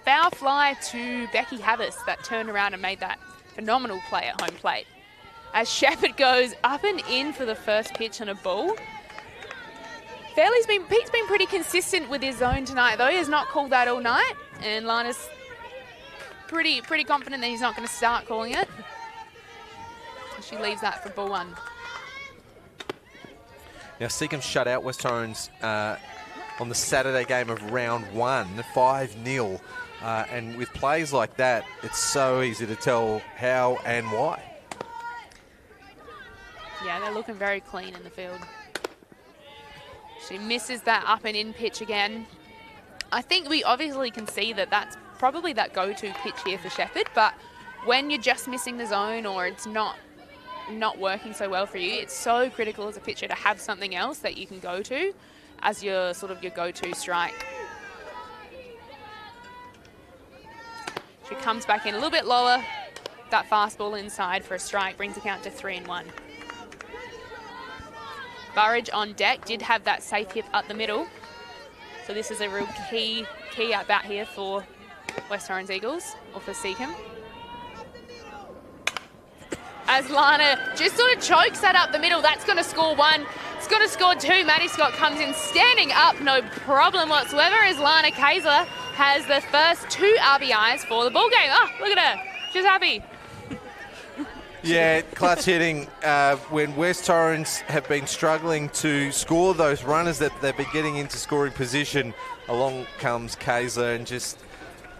foul fly to Becky Havis that turned around and made that phenomenal play at home plate. As Shepherd goes up and in for the first pitch on a ball. Pete's been pretty consistent with his zone tonight, though. He has not called that all night, and Lana's pretty confident that he's not going to start calling it. She leaves that for ball 1. Now, Seacombe shut out West Torrens on the Saturday game of round 1, 5-0. And with plays like that, it's so easy to tell how and why. Yeah, they're looking very clean in the field. She misses that up and in pitch again. I think we obviously can see that that's probably that go-to pitch here for Shepherd, but when you're just missing the zone or it's not working so well for you, it's so critical as a pitcher to have something else that you can go to as your sort of your go-to strike. She comes back in a little bit lower. That fastball inside for a strike brings the count to 3-1. Burridge on deck did have that safe hit up the middle. So this is a real key at bat here for West Torrens Eagles, or for Seacombe. As Lana just sort of chokes that up the middle, that's going to score 1. It's going to score 2. Maddie Scott comes in standing up, no problem whatsoever, as Lana Kaiser has the first 2 RBIs for the ball game. Oh, look at her. She's happy. Yeah, clutch hitting when West Torrens have been struggling to score those runners that they've been getting into scoring position. Along comes Kaiser and just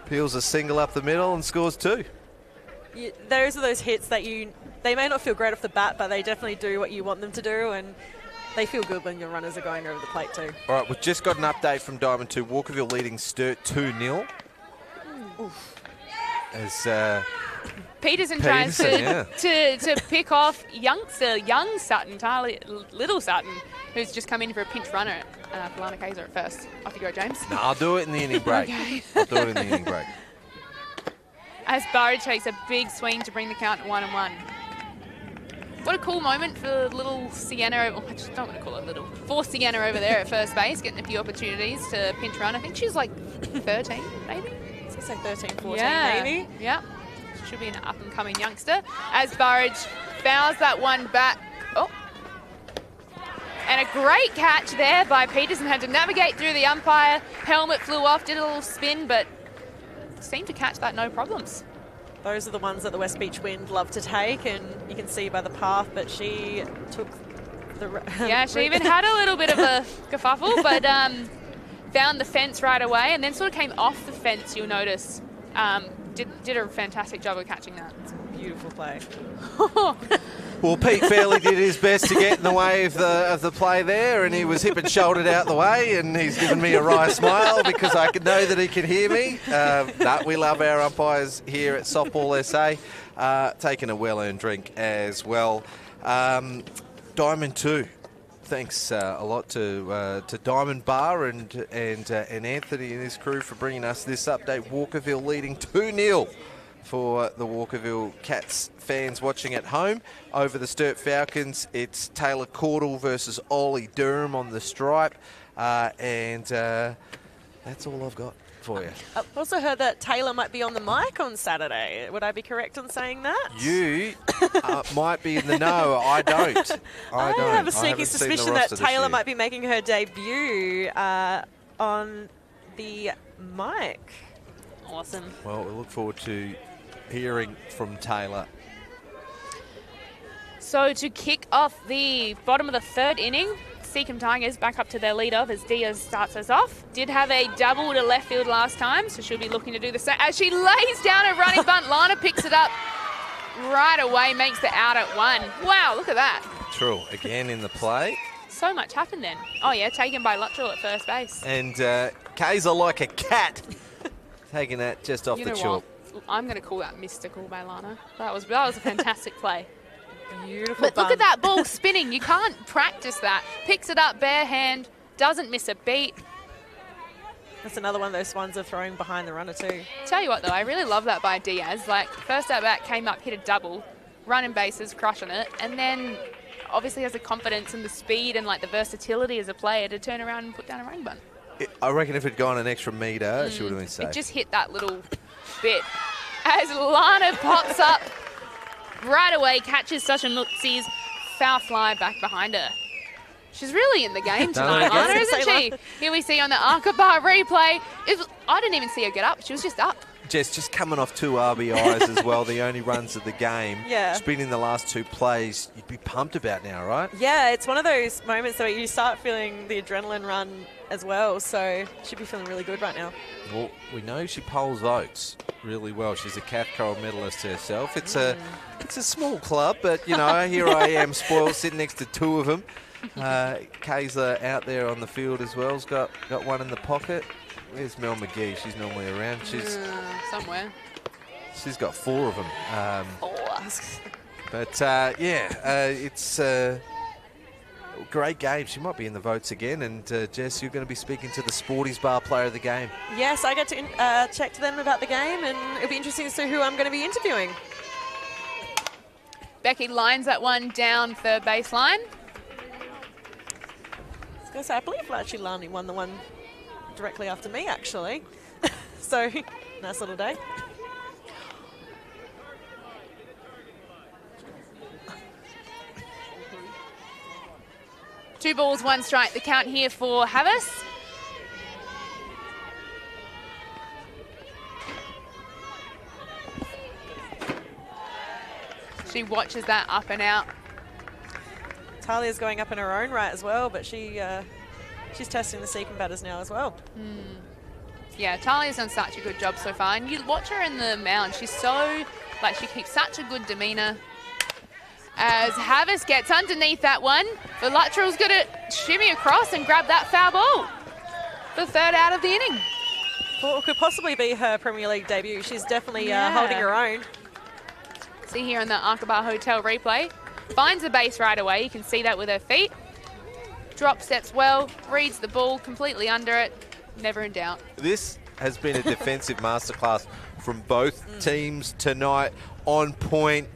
peels a single up the middle and scores 2. Yeah, those are those hits that they may not feel great off the bat, but they definitely do what you want them to do, and they feel good when your runners are going over the plate too. All right, we've just got an update from Diamond 2. Walkerville leading Sturt 2-0. As Peterson tries yeah. to pick off young Sutton, Little Sutton, who's just come in for a pinch runner at Lana Kaiser at first. Off you go, James. No, I'll do it in the inning break. Okay. I'll do it in the inning break. As Burridge takes a big swing to bring the count 1-1. What a cool moment for little Sienna. I just don't want to call it little. For Sienna over there at first base, getting a few opportunities to pinch run. I think she's like 13, maybe? I was going to say 13, 14, yeah. maybe. Yeah. Should be an up-and-coming youngster. As Burridge fouls that one back. Oh. And a great catch there by Peterson. Had to navigate through the umpire. Helmet flew off, did a little spin, but seemed to catch that no problems. Those are the ones that the West Beach Wind love to take, and you can see by the path, but she took the... Yeah, she even had a little bit of a kerfuffle, but found the fence right away and then sort of came off the fence, you'll notice. Did a fantastic job of catching that. It's a beautiful play. Well, Pete Fairley did his best to get in the way of the play there, and he was hip and shouldered out the way, and he's given me a wry smile because I could know that he could hear me. We love our umpires here at Softball SA. Taking a well-earned drink as well. Diamond 2. Thanks a lot to Diamond Bar and Anthony and his crew for bringing us this update. Walkerville leading 2-0 for the Walkerville Cats fans watching at home. Over the Sturt Falcons, it's Taylor Caudle versus Ollie Durham on the stripe. And that's all I've got for you. I've also heard that Taylor might be on the mic on Saturday. Would I be correct in saying that? You might be in the know. I don't. I don't. have a sneaky suspicion that Taylor might be making her debut on the mic. Awesome. Well, we look forward to hearing from Taylor. So to kick off the bottom of the 3rd inning, Seacombe Tigers back up to their leadoff as Diaz starts us off. Did have a double to left field last time, so she'll be looking to do the same. As she lays down a running bunt, Lana picks it up right away, makes the out at 1. Wow, look at that. True. Again in the play. So much happened then. Oh yeah, taken by Luttrell at first base. And Kaiser like a cat. Taking that just off the chalk. I'm going to call that mystical by Lana. That was a fantastic play. Beautiful. But look at that ball spinning. You can't practice that. Picks it up bare hand, doesn't miss a beat. That's another one of those ones of throwing behind the runner too. Tell you what though, I really love that by Diaz. Like first at bat came up, hit a double, running bases, crushing it, and then obviously has the confidence and the speed and like the versatility as a player to turn around and put down a running bunt. I reckon if it had gone an extra metre, she would have been safe. It just hit that little bit. As Lana pops up right away, catches Sasha Mutsi's foul fly back behind her. She's really in the game tonight, Lana, isn't she? Here we see on the Arcabar replay. I didn't even see her get up. She was just up. Jess, just coming off 2 RBIs as well, the only runs of the game. Yeah. She's been in the last 2 plays. You'd be pumped about now, right? Yeah, it's one of those moments where you start feeling the adrenaline run as well, so she'd be feeling really good right now. Well, we know she polls votes really well. She's a Cath Carroll medalist herself. It's a small club, but, you know, here I am spoiled sitting next to 2 of them. Kaiser out there on the field as well. Has got one in the pocket. Where's Mel McGee? She's normally around. She's somewhere. She's got 4 of them. It's a great game. She might be in the votes again. And Jess, you're going to be speaking to the Sporties Bar player of the game. Yes, I get to check to them about the game, and it'll be interesting to see who I'm going to be interviewing. Becky lines that one down third baseline. I was going to say, I believe actually Lani won the one directly after me, actually. So, nice little day. Two balls, 1 strike. The count here for Havas. She watches that up and out. Talia's going up in her own right as well, but she's testing the Seacombe batters now as well. Yeah, Talia's done such a good job so far. And you watch her in the mound. She's so, like, she keeps such a good demeanour. As Havis gets underneath that one, but Luttrell's going to shimmy across and grab that foul ball. The third out of the inning. Well, it could possibly be her Premier League debut. She's definitely holding her own. See here on the Aqaba Hotel replay. Finds the base right away. You can see that with her feet. Drop steps well, reads the ball completely under it. Never in doubt. This has been a defensive masterclass from both teams tonight. On point.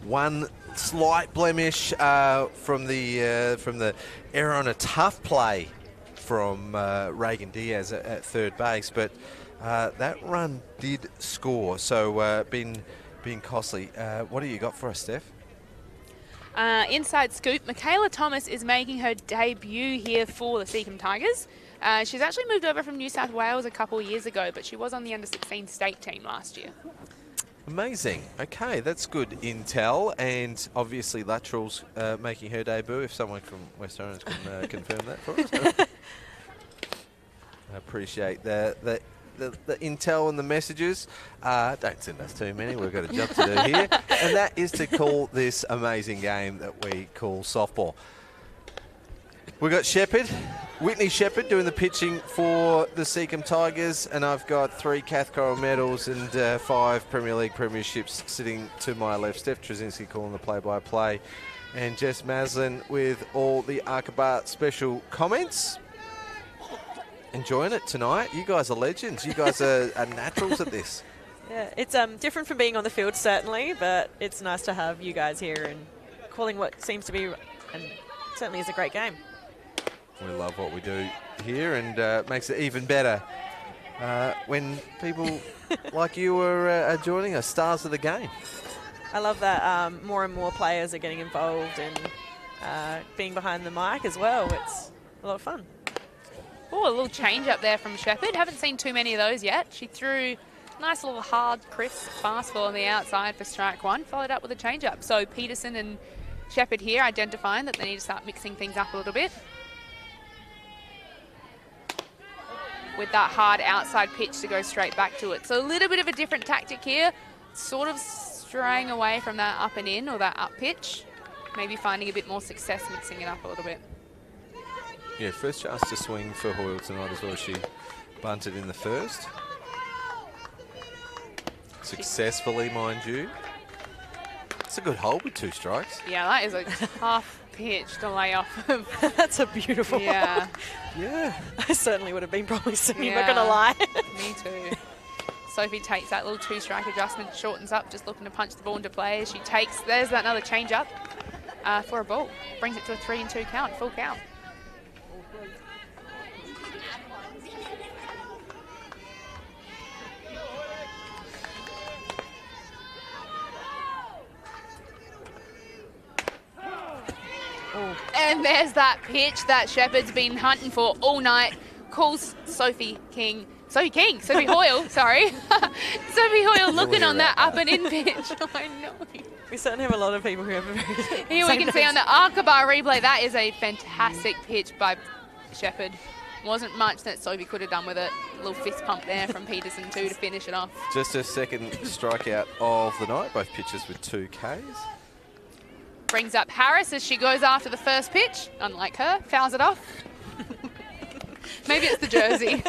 One slight blemish from the error on a tough play from Reagan Diaz at third base, but that run did score, so been costly. What do you got for us, Steph? Inside scoop, Michaela Thomas is making her debut here for the Seacombe Tigers. She's actually moved over from New South Wales a couple of years ago, but she was on the under-16 state team last year. Amazing. Okay, that's good intel, and obviously Luttrell's making her debut. If someone from West Orange can confirm that for us. I appreciate the intel and the messages. Don't send us too many. We've got a job to do here, and that is to call this amazing game that we call softball. We've got Whitney Shepherd doing the pitching for the Seacombe Tigers, and I've got 3 Cathcaro medals and 5 Premier League premierships sitting to my left. Steph Trzynski calling the play-by-play, and Jess Maslin with all the Aqaba special comments. Enjoying it tonight. You guys are legends. You guys are naturals at this. Yeah, it's different from being on the field, certainly, but it's nice to have you guys here and calling what seems to be, and certainly is a great game. We love what we do here, and makes it even better when people like you are joining us, stars of the game. I love that more and more players are getting involved and being behind the mic as well. It's a lot of fun. Oh, a little change up there from Shepherd. Haven't seen too many of those yet. She threw a nice little hard, crisp fastball on the outside for strike one, followed up with a change up. So Peterson and Shepherd here identifying that they need to start mixing things up a little bit. With that hard outside pitch to go straight back to it. So a little bit of a different tactic here, sort of straying away from that up and in or that up pitch. Maybe finding a bit more success mixing it up a little bit. Yeah, first chance to swing for Hoyle tonight as well. She bunted in the first. Successfully, mind you. It's a good hold with 2 strikes. Yeah, that is a tough pitch to lay off of. That's a beautiful Yeah. Yeah. I certainly would have been probably singing, not going to lie. Me too. Sophie takes that little 2-strike adjustment, shortens up, just looking to punch the ball into play. She takes, there's that another change up for a ball. Brings it to a 3-2 count, full count. And there's that pitch that Shepherd's been hunting for all night. Calls Sophie Hoyle, sorry. Sophie Hoyle looking on that up and in pitch. I know. We certainly have a lot of people who have a very Here we can see on the Aqaba replay, that is a fantastic pitch by Shepherd. Wasn't much that Sophie could have done with it. A little fist pump there from Peterson too to finish it off. Just her second strikeout of the night, both pitches with 2 Ks. Brings up Harris as she goes after the first pitch. Unlike her, fouls it off. Maybe it's the jersey.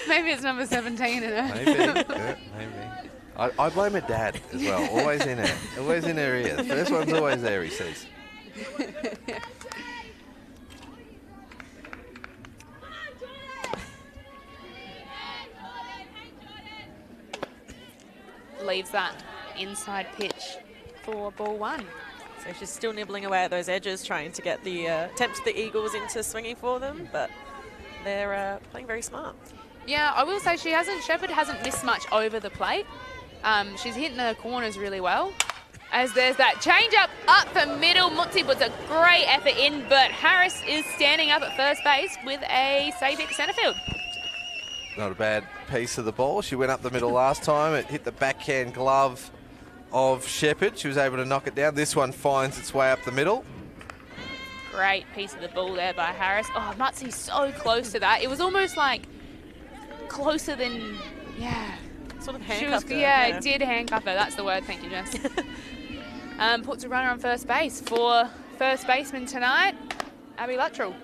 Maybe it's number 17 in her. Maybe, yeah, maybe. I blame her dad as well. Always in her ear. The first one's always there, he says. Leaves that inside pitch for ball 1. So she's still nibbling away at those edges, trying to get the tempt the Eagles into swinging for them, but they're playing very smart. Yeah, I will say Shepherd hasn't missed much over the plate. She's hitting the corners really well. As there's that change up the middle. Mutzi puts a great effort in, but Harris is standing up at first base with a safe hit to centre field. Not a bad piece of the ball. She went up the middle last time. It hit the backhand glove of Shepherd. She was able to knock it down. This one finds its way up the middle. Great piece of the ball there by Harris. Oh, Mutsy's so close to that. It was almost like closer than, Sort of She handcuffed was, her. it did handcuff her. That's the word. Thank you, Jess. Puts a runner on first base for first baseman tonight, Abby Luttrell.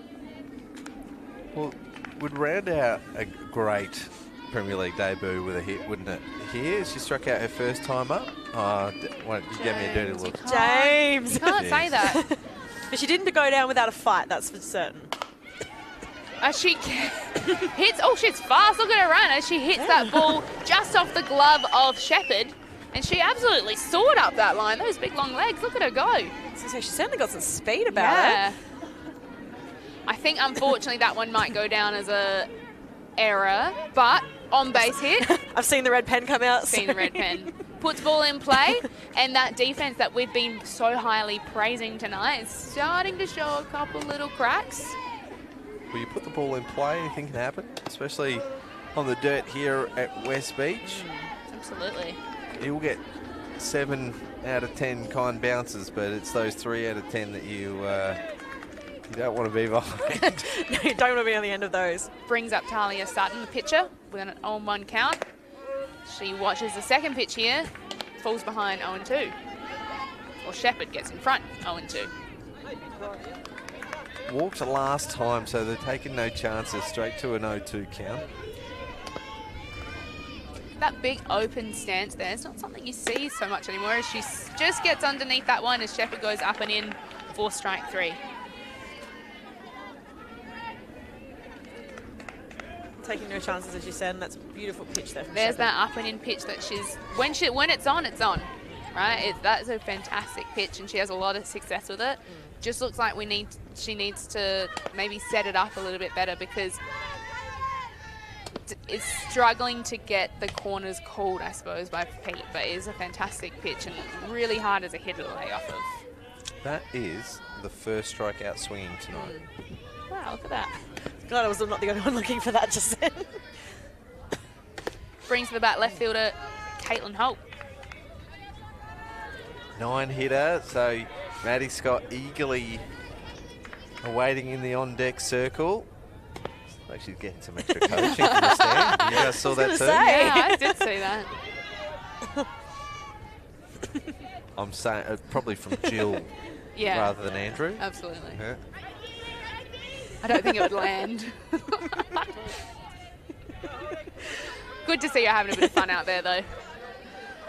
Well, would round out a great Premier League debut with a hit, wouldn't it? Here, she struck out her first time up. Oh, why don't you give me a dirty look? James. You can't say that. But she didn't go down without a fight, that's for certain. She hits, she's fast. Look at her run as she hits that ball just off the glove of Shepherd. And she absolutely soared up that line. Those big long legs, look at her go. So she certainly got some speed about her. I think, unfortunately, that one might go down as a error, but on base hit. I've seen the red pen come out. Seen the red pen. Puts ball in play, and that defense that we've been so highly praising tonight is starting to show a couple little cracks. Will you put the ball in play? Anything can happen, especially on the dirt here at West Beach. Absolutely. You'll get 7 out of 10 kind bounces, but it's those 3 out of 10 that you don't want to be behind. No, you don't want to be on the end of those. Brings up Talia Sutton, the pitcher, with an 0-1 count. She watches the second pitch here, falls behind 0-2. Or Shepherd gets in front, 0-2. Walked last time, so they're taking no chances, straight to an 0-2 count. That big open stance there, it's not something you see so much anymore as she just gets underneath that one as Shepherd goes up and in for strike 3. Taking no chances, as you said, and that's a beautiful pitch there. There's that up and in pitch that she's, when it's on, right? That's a fantastic pitch and she has a lot of success with it. Just looks like she needs to maybe set it up a little bit better because it's struggling to get the corners called, I suppose, by Pete, but it is a fantastic pitch and really hard as a hitter to lay off of. That is the first strikeout swinging tonight. Wow, look at that. God, I was not the only one looking for that just then. Brings to the bat left fielder, Caitlin Holt. 9-hitter, so Maddie Scott eagerly awaiting in the on-deck circle. Like she's getting some extra coaching from the stand. You guys saw that too? Yeah, I did see that. I'm saying probably from Jill rather than Andrew. Absolutely. Yeah. I don't think it would land. Good to see you having a bit of fun out there, though.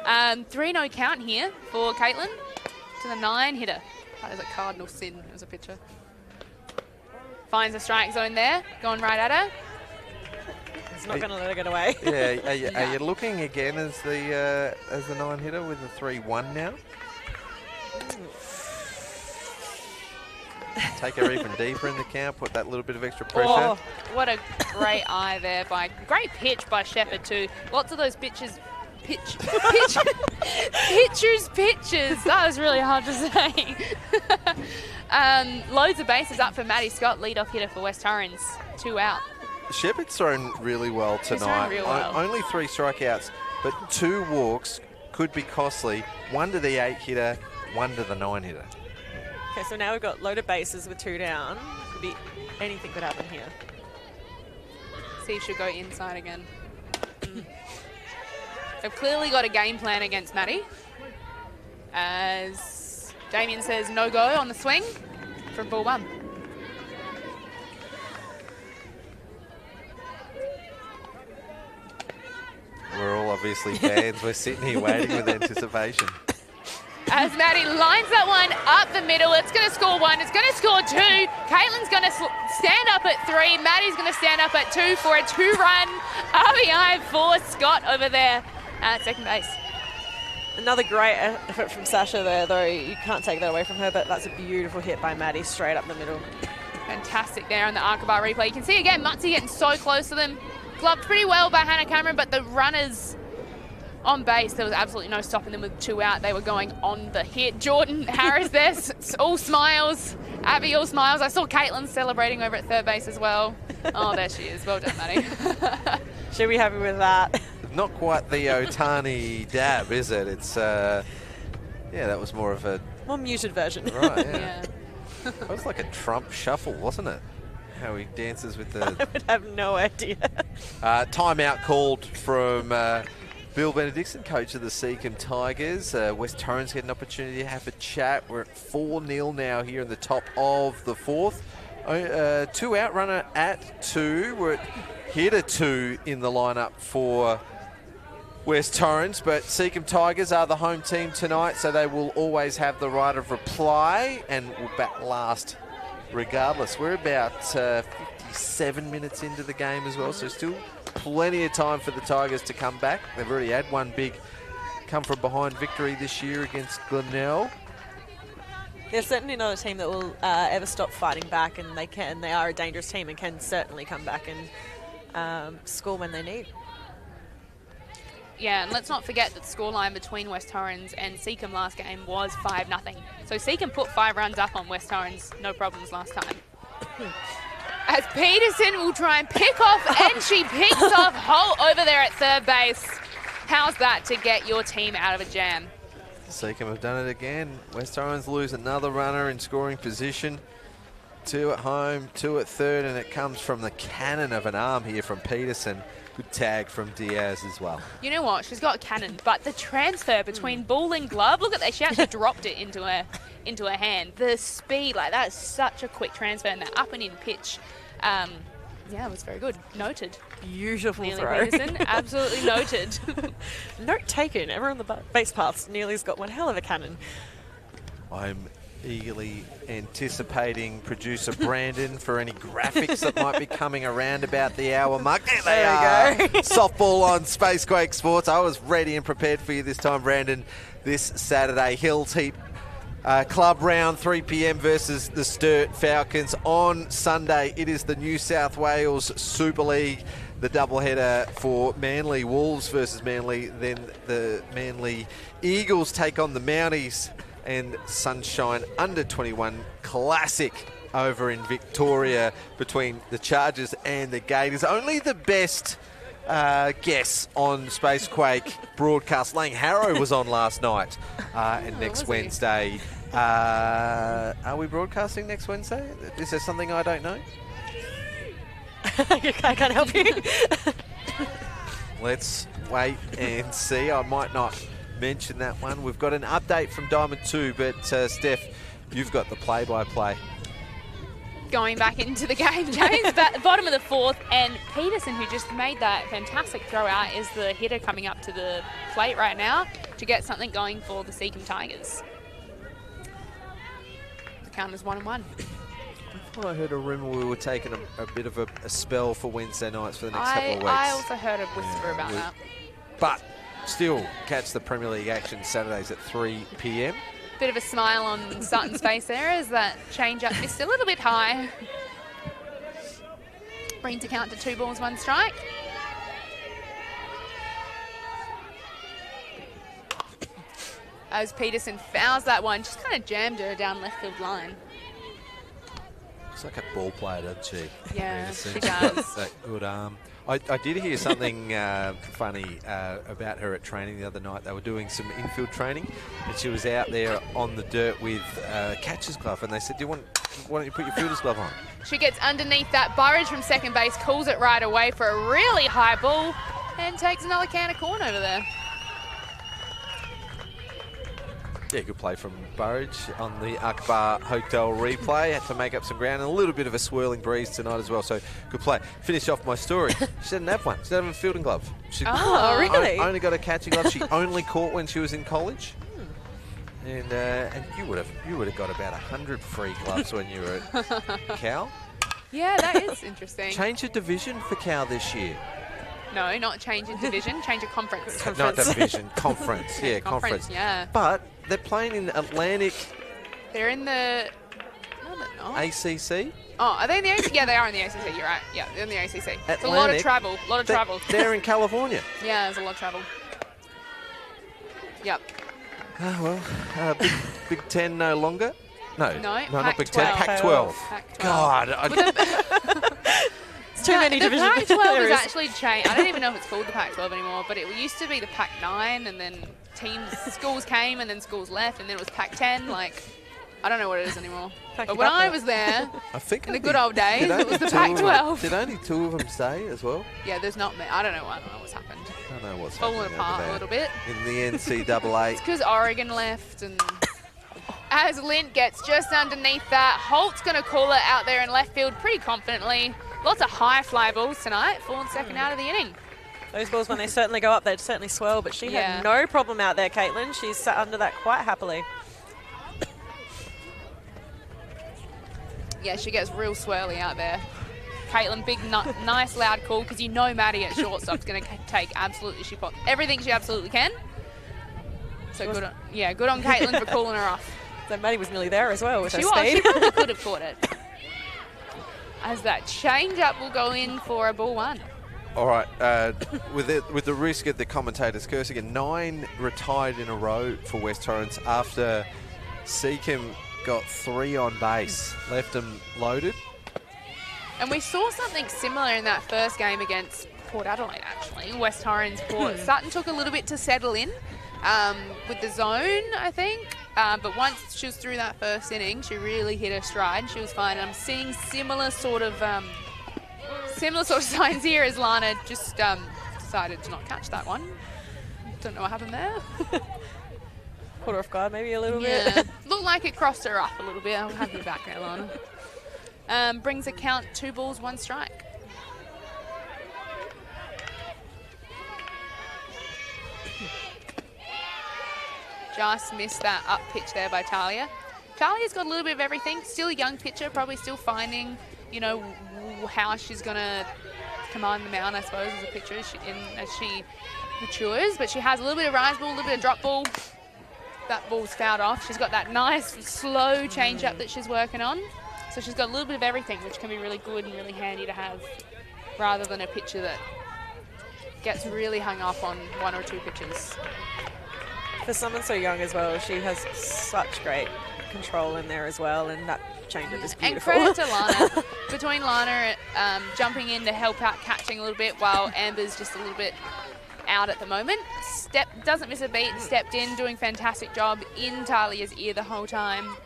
3-0 count here for Caitlin to the 9-hitter. That is a cardinal sin as a pitcher. Finds a strike zone there, going right at her. It's not going to let her get away. Yeah, are you looking again as the 9-hitter with the 3-1 now? Take her even deeper in the count, put that little bit of extra pressure. Oh, what a great eye there great pitch by Shepherd too. Lots of those pitches. Pitches. That was really hard to say. Loads of bases up for Maddie Scott, leadoff hitter for West Torrens. 2 out. Shepherd's thrown really well tonight. She's thrown real well. Only 3 strikeouts, but 2 walks could be costly. 1 to the 8-hitter, 1 to the 9-hitter. Okay, so now we've got loaded bases with 2 down. Could be anything could happen here. See if she'll go inside again. They've clearly got a game plan against Maddie. As Damien says no go on the swing from ball 1. We're all obviously fans. We're sitting here waiting with anticipation. As Maddie lines that one up the middle. It's going to score 1. It's going to score 2. Caitlin's going to stand up at 3. Maddie's going to stand up at 2 for a 2-run RBI for Scott over there at second base. Another great effort from Sasha there, though. You can't take that away from her, but that's a beautiful hit by Maddie straight up the middle. Fantastic there on the Arkabar replay. You can see again, Mutsy getting so close to them. Gloved pretty well by Hannah Cameron, but the runners on base, there was absolutely no stopping them with 2 out. They were going on the hit. Jordan Harris there, all smiles. Abby, all smiles. I saw Caitlin celebrating over at third base as well. Oh, there she is. Well done, Maddie. She'll be happy with that. Not quite the Otani dab, is it? It's Yeah, that was more of a... More muted version. Right, yeah. Yeah. That was like a Trump shuffle, wasn't it? How he dances with the... I would have no idea. Timeout called from Bill Benedictson, coach of the Seacombe Tigers. West Torrens get an opportunity to have a chat. We're at 4-0 now here in the top of the fourth. 2 out runner at 2. We're at hitter 2 in the lineup for West Torrens, but Seacombe Tigers are the home team tonight, so they will always have the right of reply and will bat last regardless. We're about 57 minutes into the game as well, so still plenty of time for the Tigers to come back. They've already had one big come from behind victory this year against Glenelg. They're certainly not a team that will ever stop fighting back, and they are a dangerous team and can certainly come back and score when they need. Yeah, and let's not forget that the scoreline between West Torrens and Seacombe last game was 5-0. So Seacombe put 5 runs up on West Torrens, no problems last time. As Peterson will try and pick off, and she picks off Holt over there at third base. How's that to get your team out of a jam? Seacombe have done it again. West Torrens lose another runner in scoring position. 2 at home, 2 at third, and it comes from the cannon of an arm here from Peterson. Good tag from Diaz as well. You know what? She's got a cannon, but the transfer between ball and glove, look at that. She actually dropped it into her hand. The speed, like that is such a quick transfer, and that up and in pitch. Yeah, it was very good. Noted. Beautiful Neely throw. Peterson, absolutely noted. Note taken. Everyone on the base paths. Neely's got one hell of a cannon. I'm eagerly anticipating producer Brandon for any graphics that might be coming around about the hour mark. There we go. Softball on Spacequake Sports. I was ready and prepared for you this time, Brandon. This Saturday, Hills Heap Club round, 3 p.m. versus the Sturt Falcons. On Sunday, it is the New South Wales Super League, the doubleheader for Manly Wolves versus Manly. Then the Manly Eagles take on the Mounties, and Sunshine Under-21 Classic over in Victoria between the Chargers and the Gators. Only the best guess on Spacequake broadcast. Lang Harrow was on last night, and next Wednesday. Are we broadcasting next Wednesday? Is there something I don't know? I can't help you. Let's wait and see. I might not mention that one. We've got an update from Diamond 2, but Steph, you've got the play-by-play. Going back into the game, James, bottom of the fourth, and Peterson, who just made that fantastic throw out, is the hitter coming up to the plate right now to get something going for the Seacombe Tigers. The count is 1-1. I heard a rumour we were taking a bit of a spell for Wednesday nights for the next couple of weeks. I also heard a whisper about that. But still, catch the Premier League action Saturdays at 3 p.m. Bit of a smile on Sutton's face there as that change-up missed a little bit high. Brings the count to 2 balls, 1 strike. As Peterson fouls that one, just kind of jammed her down left field line. Looks like a ball player, doesn't she? Yeah, Peterson. she does. That good arm. I did hear something funny about her at training the other night. They were doing some infield training, and she was out there on the dirt with a catcher's glove, and they said, why don't you put your fielder's glove on? She gets underneath that. Burridge from second base calls it right away for a really high ball and takes another can of corn over there. Yeah, good play from Burridge on the Akbar Hotel replay. Had to make up some ground and a little bit of a swirling breeze tonight as well. So good play. Finish off my story. She didn't have one. She didn't have a fielding glove. She really? Only got a catching glove. She only caught when she was in college. And you would have got about 100 free gloves when you were at Cal. Yeah, that is interesting. Change of division for Cal this year. No, not change in division, change of conference. Not division, conference. Yeah, conference. Yeah. But they're playing in Atlantic. They're in the... No, they're not. ACC. Oh, are they in the ACC? Yeah, they are in the ACC, you're right. Yeah, they're in the ACC. Atlantic, it's a lot of travel, They're in California. Yeah, there's a lot of travel. Yep. Oh, well, Big Ten no longer? No, not Big Ten. Pac-12. Pac-12. Pac-12. God. too many the divisions. Pac-12 There has is. actually changed. I don't even know if it's called the Pac-12 anymore, but it used to be the Pac-9, and then schools came, and then schools left, and then it was Pac-10. Like, I don't know what it is anymore. But when I was there, I think in the good old days, it was the Pac-12. Did only 2 of them stay as well? Yeah, there's not many. I don't know what's happened. I don't know what's Falling happening apart over a there. little bit. In the NCAA. It's because Oregon left, and as Lint gets just underneath that, Holt's going to call it out there in left field pretty confidently. Lots of high fly balls tonight, falling second out of the inning. Those balls, when they certainly go up, they'd certainly swell, but she had no problem out there, Caitlin. She's sat under that quite happily. Yeah, she gets real swirly out there. Caitlin, big, nice, loud call, because you know Maddie at shortstop's going to take everything she absolutely can. So good on Caitlin for calling her off. So Maddie was nearly there as well with her She speed. probably could have caught it. As that change-up will go in for a ball 1. All right, with the risk of the commentators cursing again, 9 retired in a row for West Torrens after Seacombe got 3 on base, left them loaded. And we saw something similar in that first game against Port Adelaide, actually. West Torrens, Port. Sutton took a little bit to settle in with the zone, I think. But once she was through that first inning, she really hit her stride. She was fine. And I'm seeing similar sort of signs here as Lana just decided to not catch that one. Don't know what happened there. Caught her off guard maybe a little Yeah, bit. looked like it crossed her up a little bit. I'll have you back there, Lana. Brings a count 2 balls, 1 strike. Just missed that up pitch there by Talia. Talia's got a little bit of everything. Still a young pitcher, probably still finding, how she's going to command the mound, I suppose, as a pitcher as she matures. But she has a little bit of rise ball, a little bit of drop ball. That ball's fouled off. She's got that nice, slow change-up that she's working on. So she's got a little bit of everything, which can be really good and really handy to have, rather than a pitcher that gets really hung up on 1 or 2 pitches. For someone so young as well, she has such great control in there as well, and that change-up is beautiful. And credit to Lana. Between Lana jumping in to help out catching a little bit, while Amber's just a little bit out at the moment. Doesn't miss a beat, stepped in, doing fantastic job in Talia's ear the whole time.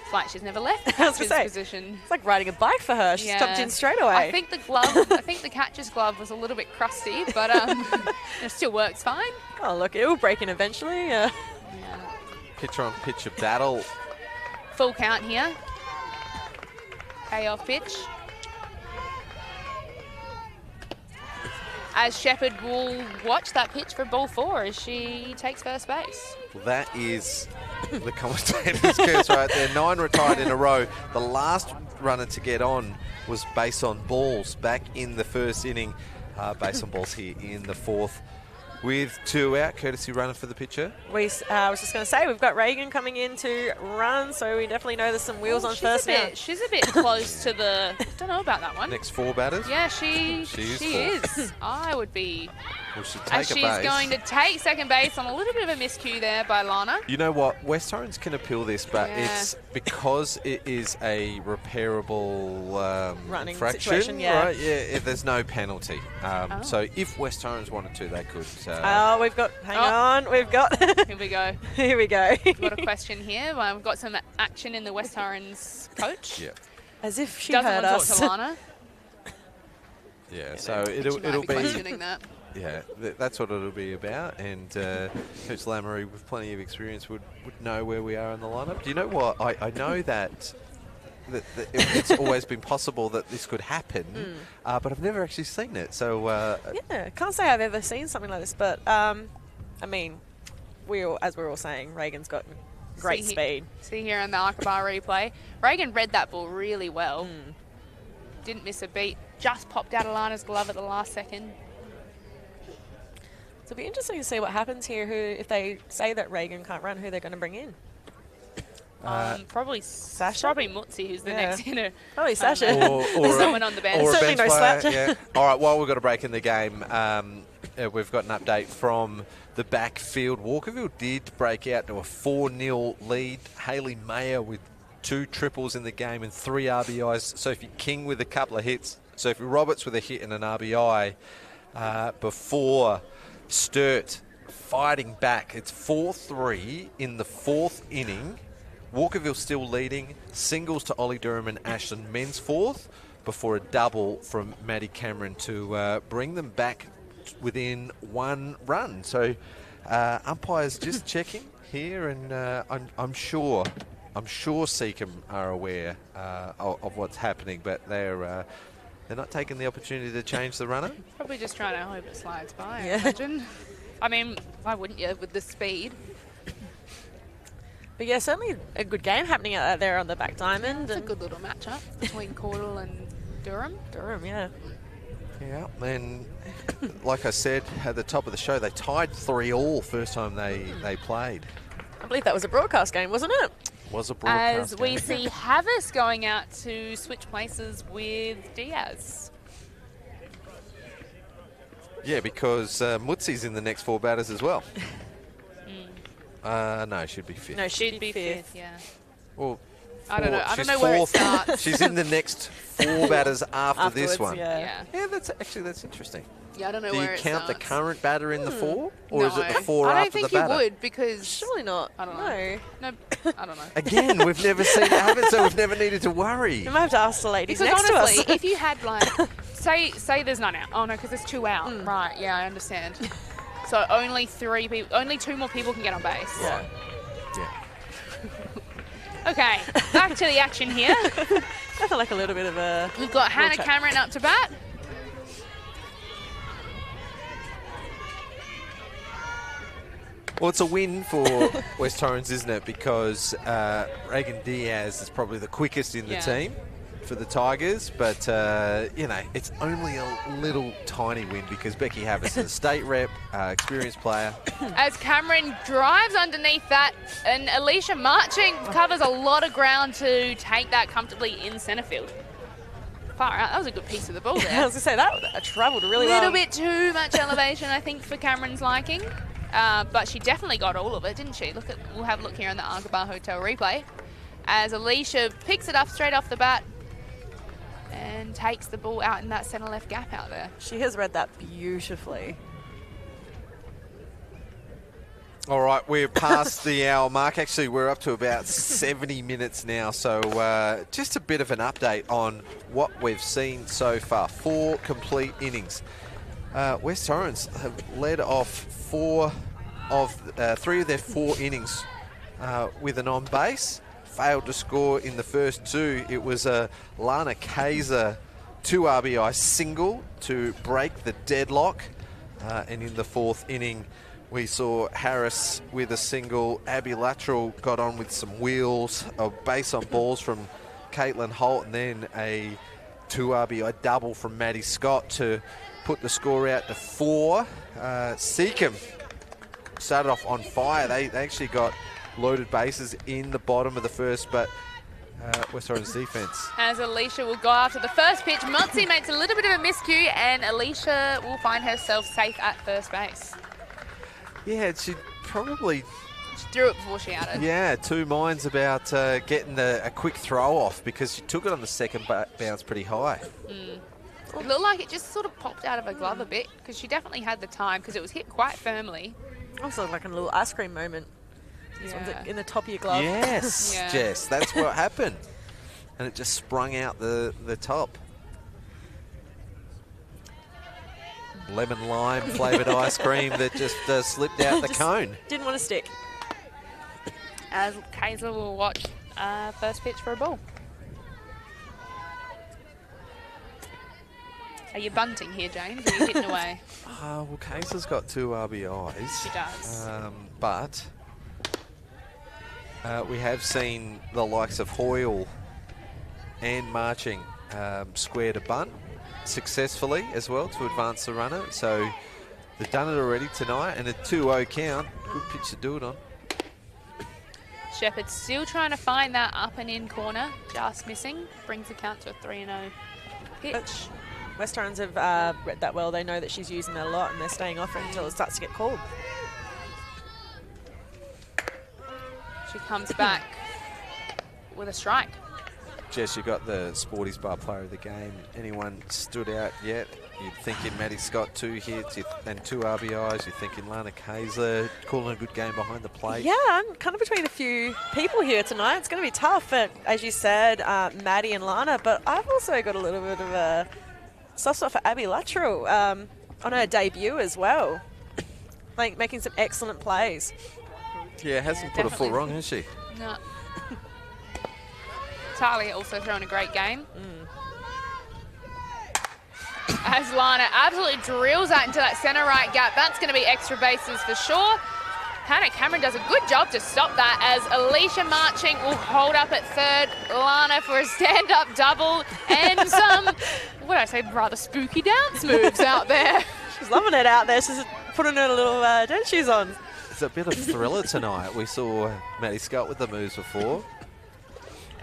It's like she's never left the catcher's position. It's like riding a bike for her. She stepped in straight away. I think the catcher's glove was a little bit crusty, but it still works fine. Oh, look, it will break in eventually. Yeah. Pitcher-on-pitcher battle. Full count here. Payoff pitch. As Shepherd will watch that pitch for ball 4 as she takes first base. Well, that is the commentator's curse right there. 9 retired in a row. The last runner to get on was based on balls back in the first inning. Based on balls here in the 4th. With 2 out, courtesy runner for the pitcher. I was just going to say, we've got Reagan coming in to run, so we definitely know there's some wheels on first now. She's a bit close to the... Don't know about that one. Next 4 batters? Yeah, she is. I would be... Well, she'll take as a she's base. going to take second base on a little bit of a miscue there by Lana. You know what? West Torrens can appeal this, but it's because it is a repairable running infraction, situation, right? Yeah, there's no penalty. So if West Torrens wanted to, they could. We've got... Hang on. We've got... Here we go. Here we go. We've got a question here. We've got some action in the West Torrens coach. Yeah. As if she Doesn't heard want us. to talk to Lana. Yeah, so She it'll might be... questioning that. Yeah, that's what it'll be about. And Coach Lamoureux, with plenty of experience, would know where we are in the lineup. Do you know what? I know that it's always been possible that this could happen, but I've never actually seen it. So Yeah, can't say I've ever seen something like this, but I mean, as we're all saying, Reagan's got great speed. See here in the Aqaba replay, Reagan read that ball really well. Didn't miss a beat. Just popped out of Lana's glove at the last second. So it'll be interesting to see what happens here. If they say that Reagan can't run, who they're going to bring in? Probably Sasha? Probably Mutzi, who's the next hitter. Probably Sasha. or someone on the bench. Or a Certainly bench no player. slouch. Yeah. All right, while we've got a break in the game, we've got an update from the backfield. Walkerville did break out to a 4-0 lead. Hayley Mayer with 2 triples in the game and 3 RBIs. Sophie King with a couple of hits. Sophie Roberts with a hit and an RBI before Sturt fighting back. It's 4-3 in the 4th inning. Walkerville still leading. Singles to Ollie Durham and Ashland Men's 4th before a double from Maddie Cameron to bring them back within 1 run. So umpires just checking here, and I'm sure Seacombe are aware of what's happening, but they're not taking the opportunity to change the runner. Probably just trying to hope it slides by, Yeah. I imagine. I mean, why wouldn't you with the speed? But yeah, certainly a good game happening out there on the back diamond. It's a good little matchup between Caudle and Durham. Durham, yeah. Yeah, and like I said at the top of the show, they tied 3-3 first time they played. I believe that was a broadcast game, wasn't it? Was a broadcast As we game. see Havas going out to switch places with Diaz. Yeah, because Mutsi's in the next 4 batters as well. No, she'd be 5th. No, Should be fifth, yeah. Well, I don't know. I she's don't know where it 4th. starts. She's in the next 4 batters after this Afterwards, one. yeah. Yeah. Yeah, that's interesting. Yeah, I don't know Do you where it count the starts. current batter in the 4, or is it the No. 4 I don't after think the batter? you would because Surely not. I don't know. No. No, I don't know. Again, we've never seen it happen, so we've never needed to worry. You might have to ask the ladies Because next honestly, to us. if you had like, say there's none out. Oh no, because there's 2 out. Right? Yeah, I understand. So only 3 people, only 2 more people can get on base. Yeah. Yeah. Okay, back to the action here. I feel like a little bit of a... We've got Hannah check. Cameron up to bat. Well, it's a win for West Torrens, isn't it? Because Reagan Diaz is probably the quickest in the Yeah. team for the Tigers, but it's only a little tiny win because Becky Havas is a state rep, experienced player. As Cameron drives underneath that, and Alicia Marching covers a lot of ground to take that comfortably in centre field. Far out. That was a good piece of the ball I there. was going to say, that travelled really A well. little bit too much elevation, I think, for Cameron's liking. But she definitely got all of it, didn't she? We'll have a look here on the Argabar Hotel replay. As Alicia picks it up straight off the bat and takes the ball out in that centre-left gap out there. She has read that beautifully. All right, we're past the hour mark. Actually, we're up to about 70 minutes now. So just a bit of an update on what we've seen so far. 4 complete innings. West Torrens have led off 3 of their 4 innings with an on-base. Failed to score in the first 2. It was a Lana Kaiser 2 RBI single to break the deadlock. And in the 4th inning, we saw Harris with a single. Abby Lateral got on with some wheels, a base on balls from Caitlin Holt, and then a 2 RBI double from Maddie Scott to put the score out to 4. Seacombe started off on fire. They actually got loaded bases in the bottom of the first, but West Torrens defence. As Alicia will go after the first pitch, Motzi makes a little bit of a miscue, and Alicia will find herself safe at first base. Yeah, she probably, She threw it before she had it. 2 minds about getting a quick throw off because she took it on the second bounce pretty high. It looked like it just sort of popped out of her glove a bit because she definitely had the time because it was hit quite firmly. Also like a little ice cream moment. This one's in the top of your glove. Yes, Yeah. Jess, that's what happened. And it just sprung out the top. Lemon lime flavoured ice cream that just slipped out the Just cone. Didn't want to stick. As Kaiser will watch first pitch for a ball. Are you bunting here, James? Or are you hitting away? Well, Kaiser's got 2 RBIs. She does. But we have seen the likes of Hoyle and Marching squared a bunt successfully as well to advance the runner. So they've done it already tonight, and a 2-0 count. Good pitch to do it on. Shepherd still trying to find that up and in corner, just missing. Brings the count to a 3-0 pitch. West Torrens have read that well. They know that she's using that a lot, and they're staying off it until it starts to get called. She comes back with a strike. Jess, you got the Sporties Bar Player of the Game. Anyone stood out yet? You're thinking Maddie Scott, 2 hits and 2 RBIs. You're thinking Lana Kayser calling a good game behind the plate. Yeah, I'm kind of between a few people here tonight. It's going to be tough, as you said, Maddie and Lana. But I've also got a little bit of a soft spot for Abby Luttrell on her debut as well. Like, making some excellent plays. Yeah, hasn't put a foot wrong, has she? No. Talia also throwing a great game. As Lana absolutely drills that into that centre right gap. That's going to be extra bases for sure. Hannah Cameron does a good job to stop that as Alicia Marching will hold up at third. Lana for a stand-up double and some, what did I say, rather spooky dance moves out there. She's loving it out there. She's putting her little dance shoes on. It's a bit of thriller tonight. We saw Maddie Scott with the moves before.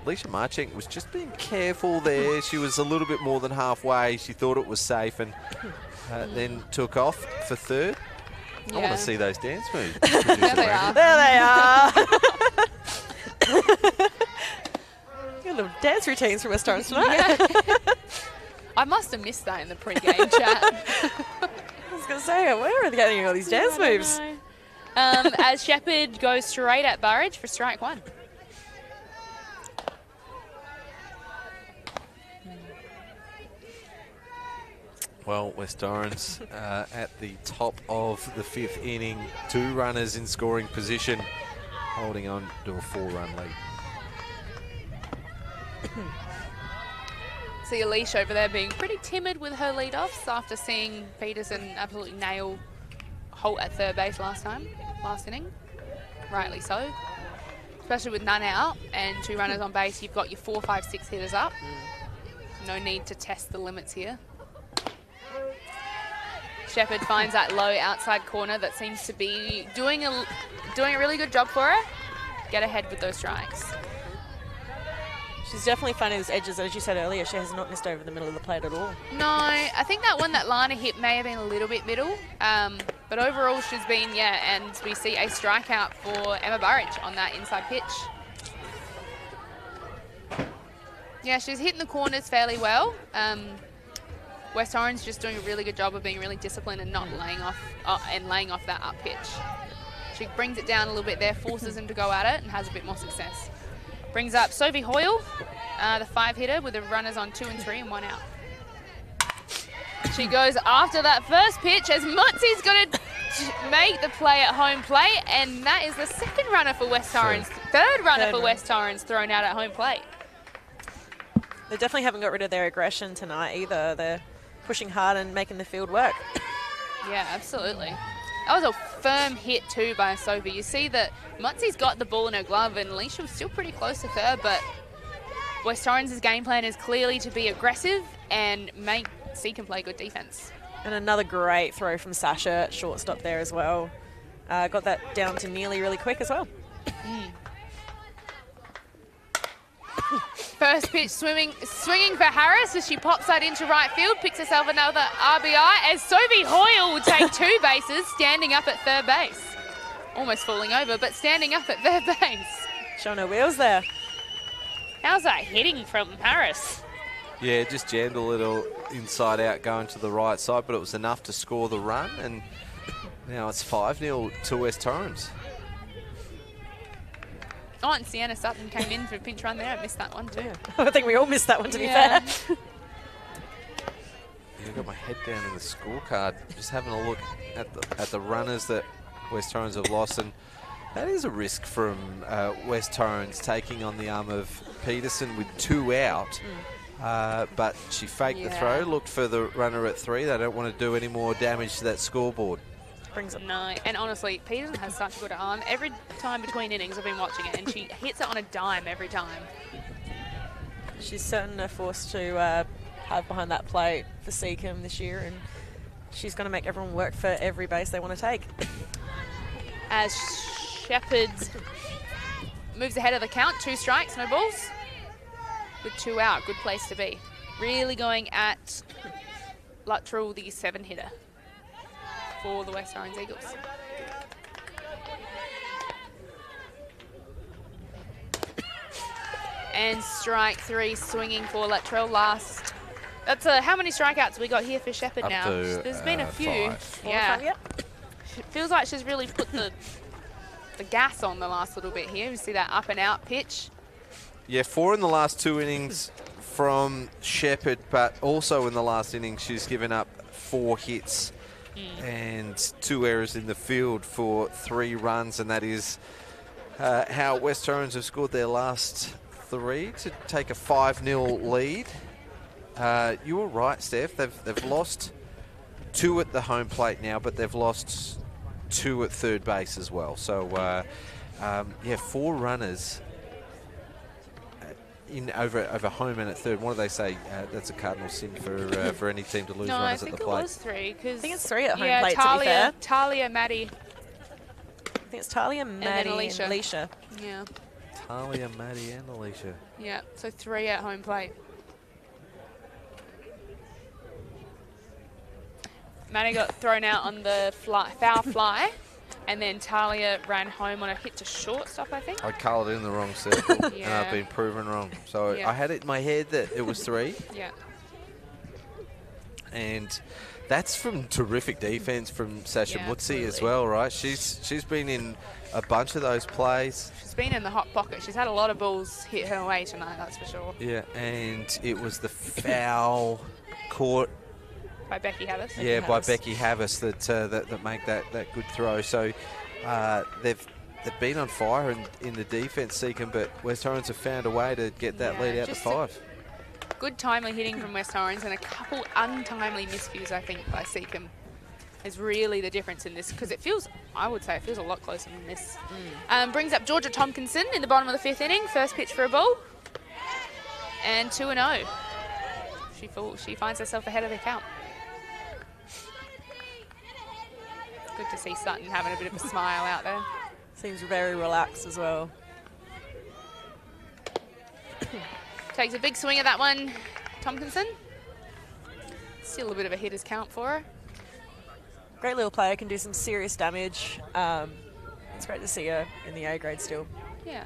Alicia Marching was just being careful there. She was a little bit more than halfway. She thought it was safe and then took off for third. Yeah. I want to see those dance moves. There they are. There they are. Good little dance routines from West Torrens tonight. Yeah. I must have missed that in the pre-game chat. I was going to say, where are they getting all these dance moves? As Shepherd goes straight at Burridge for strike 1. Well, West Torrens at the top of the 5th inning. 2 runners in scoring position, holding on to a 4-run lead. See Alicia over there being pretty timid with her lead-offs after seeing Peterson absolutely nail Holt at third base last inning. Rightly so. Especially with none out and 2 runners on base, you've got your 4, 5, 6 hitters up. No need to test the limits here. Shepherd finds that low outside corner that seems to be doing a really good job for her. Get ahead with those strikes. She's definitely finding those edges. As you said earlier, she has not missed over the middle of the plate at all. No, I think that one that Lana hit may have been a little bit middle. But overall, she's been, and we see a strikeout for Emma Burridge on that inside pitch. Yeah, she's hitting the corners fairly well. West Torrens just doing a really good job of being really disciplined and not laying off that up pitch. She brings it down a little bit there, forces him to go at it, and has a bit more success. Brings up Sophie Hoyle, the 5 hitter with the runners on 2 and 3 and 1 out. She goes after that first pitch as Mutzi's going to make the play at home plate, and that is the 2nd runner for West Torrens, third runner for West Torrens thrown out at home plate. They definitely haven't got rid of their aggression tonight either. They're pushing hard and making the field work. Yeah, absolutely. That was a firm hit too by Sophie. You see that Mutzi's got the ball in her glove and Alicia was still pretty close to her, but West Torrens' game plan is clearly to be aggressive and make Seacombe play good defence. And another great throw from Sasha, shortstop there as well. Got that down to Nearly really quick as well. First pitch swinging for Harris as she pops that into right field, picks herself another RBI as Sophie Hoyle will take 2 bases, standing up at third base. Almost falling over, but standing up at third base. Showing her wheels there. How's that hitting from Harris? Yeah, just jammed a little inside out going to the right side, but it was enough to score the run, and now it's 5-0 to West Torrens. Oh, and Sienna Sutton came in for a pinch run there. I missed that one too. I think we all missed that one, to be fair. Yeah, I've got my head down in the scorecard, just having a look at the runners that West Torrens have lost, and that is a risk from West Torrens taking on the arm of Peterson with 2 out. But she faked the throw, looked for the runner at 3. They don't want to do any more damage to that scoreboard. No, and honestly, Peterson has such a good arm. Every time between innings, I've been watching it, and she hits it on a dime every time. She's certainly a force to have behind that plate for Seacombe this year, and she's going to make everyone work for every base they want to take. As Shepherd moves ahead of the count, 2 strikes, no balls. With 2 out, good place to be. Really going at Luttrell, the 7 hitter. For the West Torrens Eagles. And strike 3 swinging for Latrell last. That's how many strikeouts we got here for Shepherd now? There's been a few. 5. Yeah. Yep. It feels like she's really put the gas on the last little bit here. You see that up and out pitch. Yeah, 4 in the last 2 innings from Shepherd, but also in the last inning she's given up 4 hits and 2 errors in the field for 3 runs, and that is how West Torrens have scored their last 3 to take a 5-0 lead. You were right, Steph. They've lost 2 at the home plate now, but they've lost 2 at third base as well. So, yeah, 4 runners in over home and at third. What do they say? That's a cardinal sin for any team to lose runners at the plate. No, I think it was 3. Cause I think it's 3 at home yeah, plate, to be fair. Talia, Maddie. I think it's Talia, Maddie, and Alicia. Yeah. Talia, Maddie, and Alicia. Yeah, so 3 at home plate. Maddie got thrown out on the foul fly, and then Talia ran home on a hit to shortstop, I think. I coloured in the wrong circle, and Yeah. I've been proven wrong. So Yeah. I had it in my head that it was 3. Yeah. And that's from terrific defense from Sasha Yeah, Mutsi as absolutely. well, right? She's been in a bunch of those plays. She's been in the hot pocket. She's had a lot of balls hit her way tonight, that's for sure. Yeah, and it was the foul caught, By Becky Harris. yeah, by Becky Havis that make that good throw. So they've been on fire in the defense, Seacombe, but West Torrens have found a way to get that Yeah, lead out to just 5. Good timely hitting from West Torrens and a couple untimely miscues, I think, by Seacombe is really the difference in this, because it feels, I would say, it feels a lot closer than this. Brings up Georgia Tompkinson in the bottom of the 5th inning. First pitch for a ball. And 2-0. She finds herself ahead of the count. Good to see Sutton having a bit of a smile out there. Seems very relaxed as well. Takes a big swing at that one, Tompkinson. Still a bit of a hitter's count for her. Great little player, can do some serious damage. It's great to see her in the A grade still. Yeah.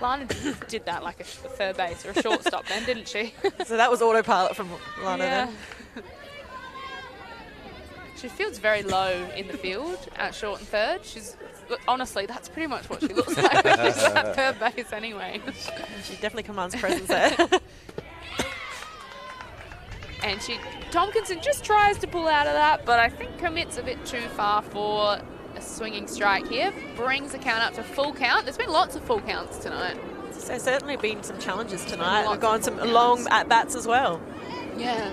Lana did that like a third base or a shortstop then, didn't she? So that was autopilot from Lana then. She feels very low in the field at short and third. Honestly, that's pretty much what she looks like when she's at third base anyway. She definitely commands presence there. And Tompkinson just tries to pull out of that, but I think commits a bit too far for a swinging strike here. Brings the count up to full count. There's been lots of full counts tonight. There's certainly been some challenges tonight. Lots We've gone of some full long counts. at-bats as well. Yeah.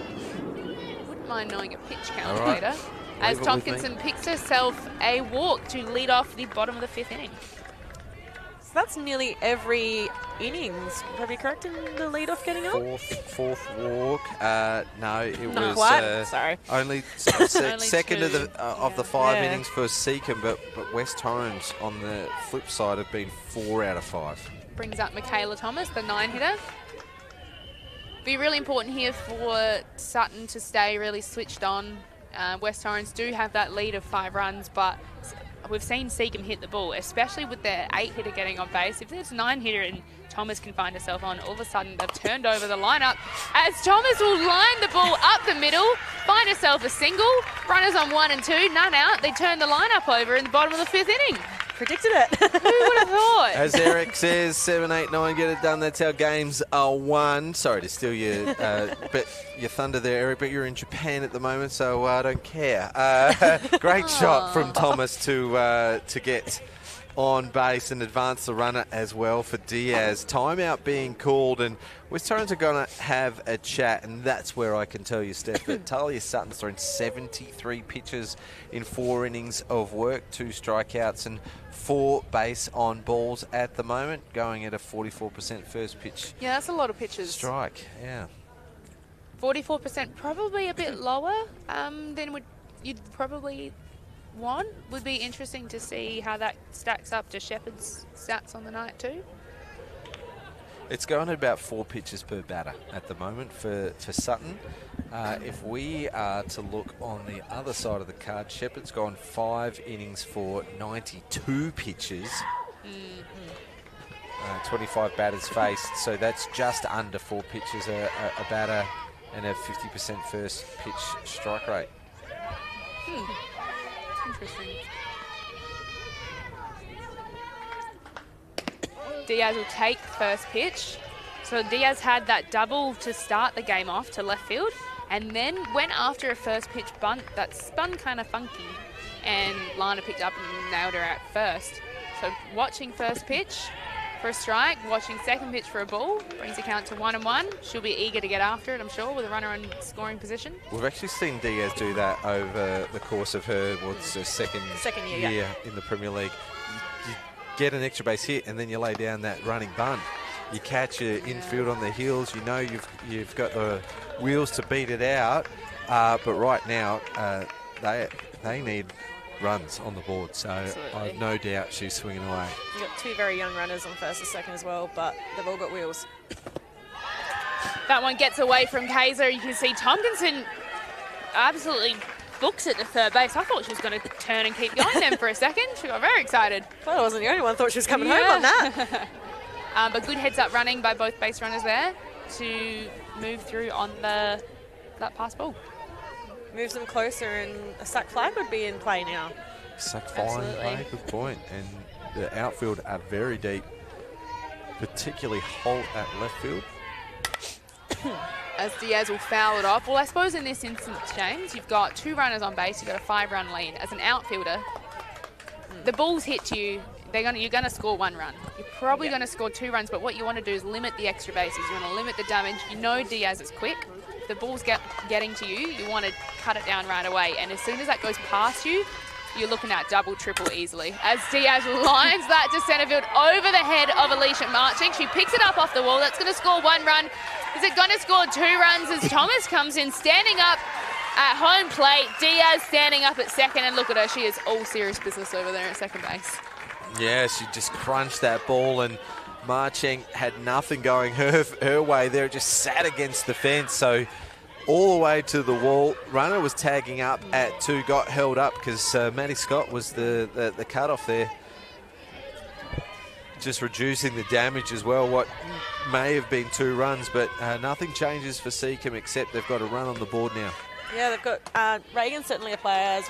Wouldn't mind knowing a pitch count All right. later. As Leave it with me. Tompkinson picks herself a walk to lead off the bottom of the 5th inning. So that's nearly every innings. Probably correct in the lead-off getting up? Fourth walk. No, it Not was quite. Sorry. only Only second of 2. the 5 Yeah. innings for Seacombe, but West Torrens on the flip side have been 4 out of 5. Brings up Michaela Thomas, the 9-hitter. Be really important here for Sutton to stay really switched on. West Torrens do have that lead of 5 runs, but we've seen Seacombe hit the ball, especially with their 8-hitter getting on base. If there's a 9-hitter and Thomas can find herself on, all of a sudden they've turned over the lineup as Thomas will line the ball up the middle, find herself a single, runners on 1 and 2, none out. They turn the lineup over in the bottom of the 5th inning. Predicted it. Who would have thought? As Eric says, 7, 8, 9, get it done. That's how games are won. Sorry to steal your thunder there, Eric, but you're in Japan at the moment, so I don't care. Great shot from Thomas to get on base and advance the runner as well for Diaz. Timeout being called, and West Torrens are going to have a chat, and that's where I can tell you, Steph, that Talia Sutton's thrown 73 pitches in 4 innings of work, 2 strikeouts and 4 base on balls at the moment, going at a 44% first pitch Yeah, that's a lot of pitches. strike. Yeah. 44%, probably a bit lower than you'd probably want. Would be interesting to see how that stacks up to Shepherd's stats on the night too. It's going at about 4 pitches per batter at the moment for Sutton. If we are to look on the other side of the card, Shepherd's gone 5 innings for 92 pitches. 25 batters faced, so that's just under 4 pitches a batter and a 50% first pitch strike rate. Interesting. Diaz will take first pitch. So Diaz had that double to start the game off to left field and then went after a first pitch bunt that spun kind of funky and Lana picked up and nailed her at first. So watching first pitch for a strike, watching second pitch for a ball, brings the count to 1-1. She'll be eager to get after it, I'm sure, with a runner in scoring position. We've actually seen Diaz do that over the course of her second year in the Premier League. You get an extra base hit and then you lay down that running bunt. You catch your infield on the heels. You know you've got the wheels to beat it out. But right now they need runs on the board. So I've no doubt she's swinging away. You've got 2 very young runners on first and second as well, but they've all got wheels. That one gets away from Kaiser. You can see Tompkinson absolutely books it to third base. I thought she was going to turn and keep going then for a second. She got very excited. Well, I wasn't the only one. Thought she was coming home on that. But good heads-up running by both base runners there to move through on that pass ball. Moves them closer, and a sack flag would be in play now. Sack flag in play, good point. And the outfield are very deep, particularly Holt at left field. As Diaz will foul it off. Well, I suppose in this instance, James, you've got 2 runners on base, you've got a 5-run lead. As an outfielder, the ball's hit you, you're going to score 1 run. You're probably going to score 2 runs, but what you want to do is limit the extra bases. You want to limit the damage. You know Diaz is quick. The ball's getting to you, you want to cut it down right away. And as soon as that goes past you, you're looking at double, triple easily. As Diaz lines that to centre field over the head of Alicia Marching. She picks it up off the wall. That's going to score 1 run. Is it going to score 2 runs as Thomas comes in, standing up at home plate. Diaz standing up at second, and look at her. She is all serious business over there at second base. Yeah, she just crunched that ball, and Marching had nothing going her way there. It just sat against the fence, so all the way to the wall. Runner was tagging up at 2, got held up because Maddie Scott was the cut-off there. Just reducing the damage as well, what may have been 2 runs, but nothing changes for Seacombe except they've got a run on the board now. Yeah, they've got Reagan's certainly a player,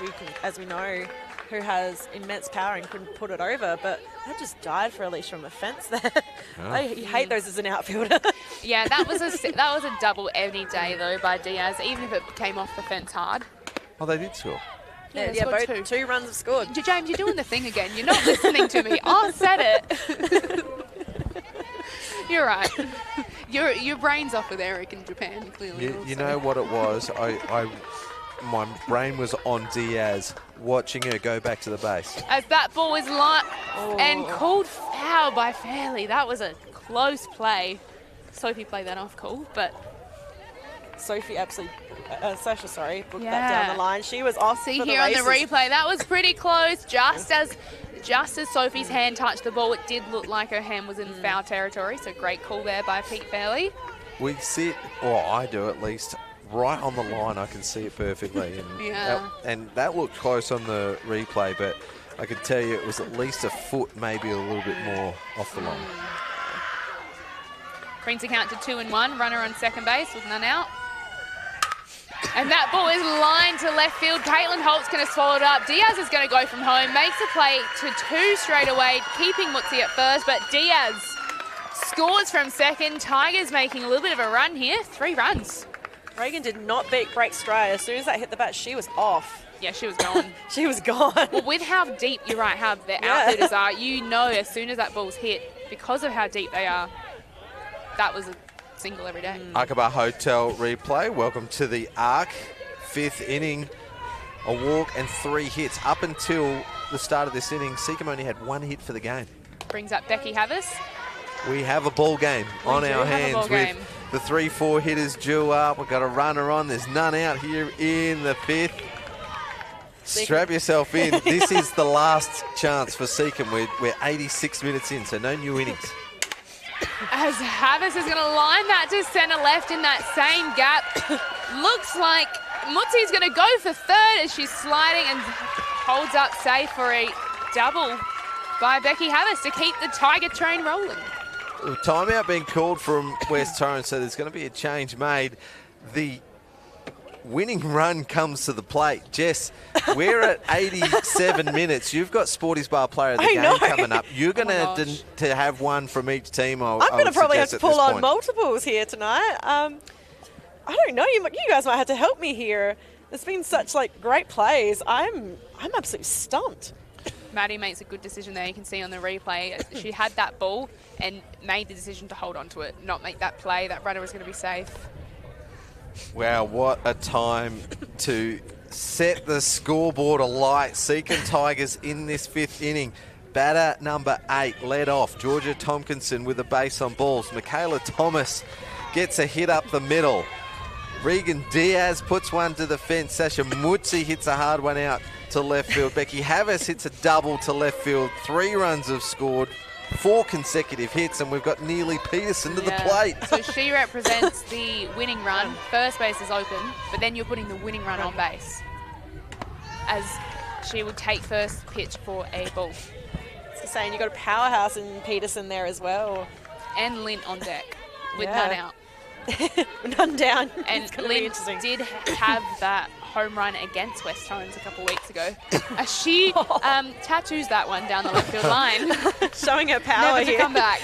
as we know, who has immense power and can put it over, but I just died for Alicia on the fence there. Oh. I hate those as an outfielder. Yeah, that was a double any day though by Diaz, even if it came off the fence hard. Oh, they did score. Yeah, both 2 runs have scored. James, you're doing the thing again. You're not listening to me. I said it. You're right. Your brain's off with Eric in Japan, clearly. You know what it was? My brain was on Diaz, watching her go back to the base. As that ball is and called foul by Fairley. That was a close play. Sophie played that off cool, but Sophie absolutely, Sasha, booked that down the line. She was off. See for here the on the races. replay, that was pretty close. Just as Sophie's hand touched the ball, it did look like her hand was in foul territory. So great call there by Pete Fairley. We sit, or I do at least, right on the line. I can see it perfectly. And that looked close on the replay, but I can tell you it was at least a foot, maybe a little bit more off the line. Brings the count to 2-1. Runner on second base with none out. And that ball is lined to left field. Caitlin Holt's going to swallow it up. Diaz is going to go from home. Makes a play to 2 straight away, keeping Mutsi at first. But Diaz scores from second. Tigers making a little bit of a run here. 3 runs. Reagan did not break stride. As soon as that hit the bat, she was off. Yeah, she was gone. She was gone. Well, with how deep, you're right, how the outfielders are, you know as soon as that ball's hit, because of how deep they are, that was a single every day. Aqaba Hotel replay. Welcome to the Arc. 5th inning, a walk and 3 hits. Up until the start of this inning, Seacombe only had 1 hit for the game. Brings up Becky Havis. We have a ball game on our hands with the 3-4 hitters due up. We've got a runner on. There's none out here in the 5th. Strap yourself in. This is the last chance for Seacombe. We're 86 minutes in, so no new innings. As Havis is going to line that to centre left in that same gap. Looks like Mutzi's going to go for third as she's sliding and holds up safe for a double by Becky Havis to keep the Tiger train rolling. Timeout being called from West Torrens, so there's going to be a change made. The winning run comes to the plate. Jess, we're at 87 minutes. You've got Sporty's Bar Player of the Game coming up. You're going to have one from each team. I'm going to probably have to pull on multiples here tonight. I don't know. You guys might have to help me here. There's been such great plays. I'm absolutely stumped. Maddie makes a good decision there. You can see on the replay, she had that ball and made the decision to hold on to it, not make that play. That runner was going to be safe. Wow, what a time to set the scoreboard alight. Seacombe Tigers in this 5th inning. Batter number 8 led off. Georgia Tompkinson with a base on balls. Michaela Thomas gets a hit up the middle. Regan Diaz puts one to the fence. Sasha Mutzi hits a hard one out to left field. Becky Havis hits a double to left field. 3 runs have scored, 4 consecutive hits, and we've got Neely Peterson to the plate. So she represents the winning run. First base is open, but then you're putting the winning run on base as she would take first pitch for a ball. It's saying you've got a powerhouse in Peterson there as well. And Lint on deck with none out. None down. And Lint did have that home run against West Torrens a couple of weeks ago. She tattoos that one down the left field line. Showing her power Never to come back.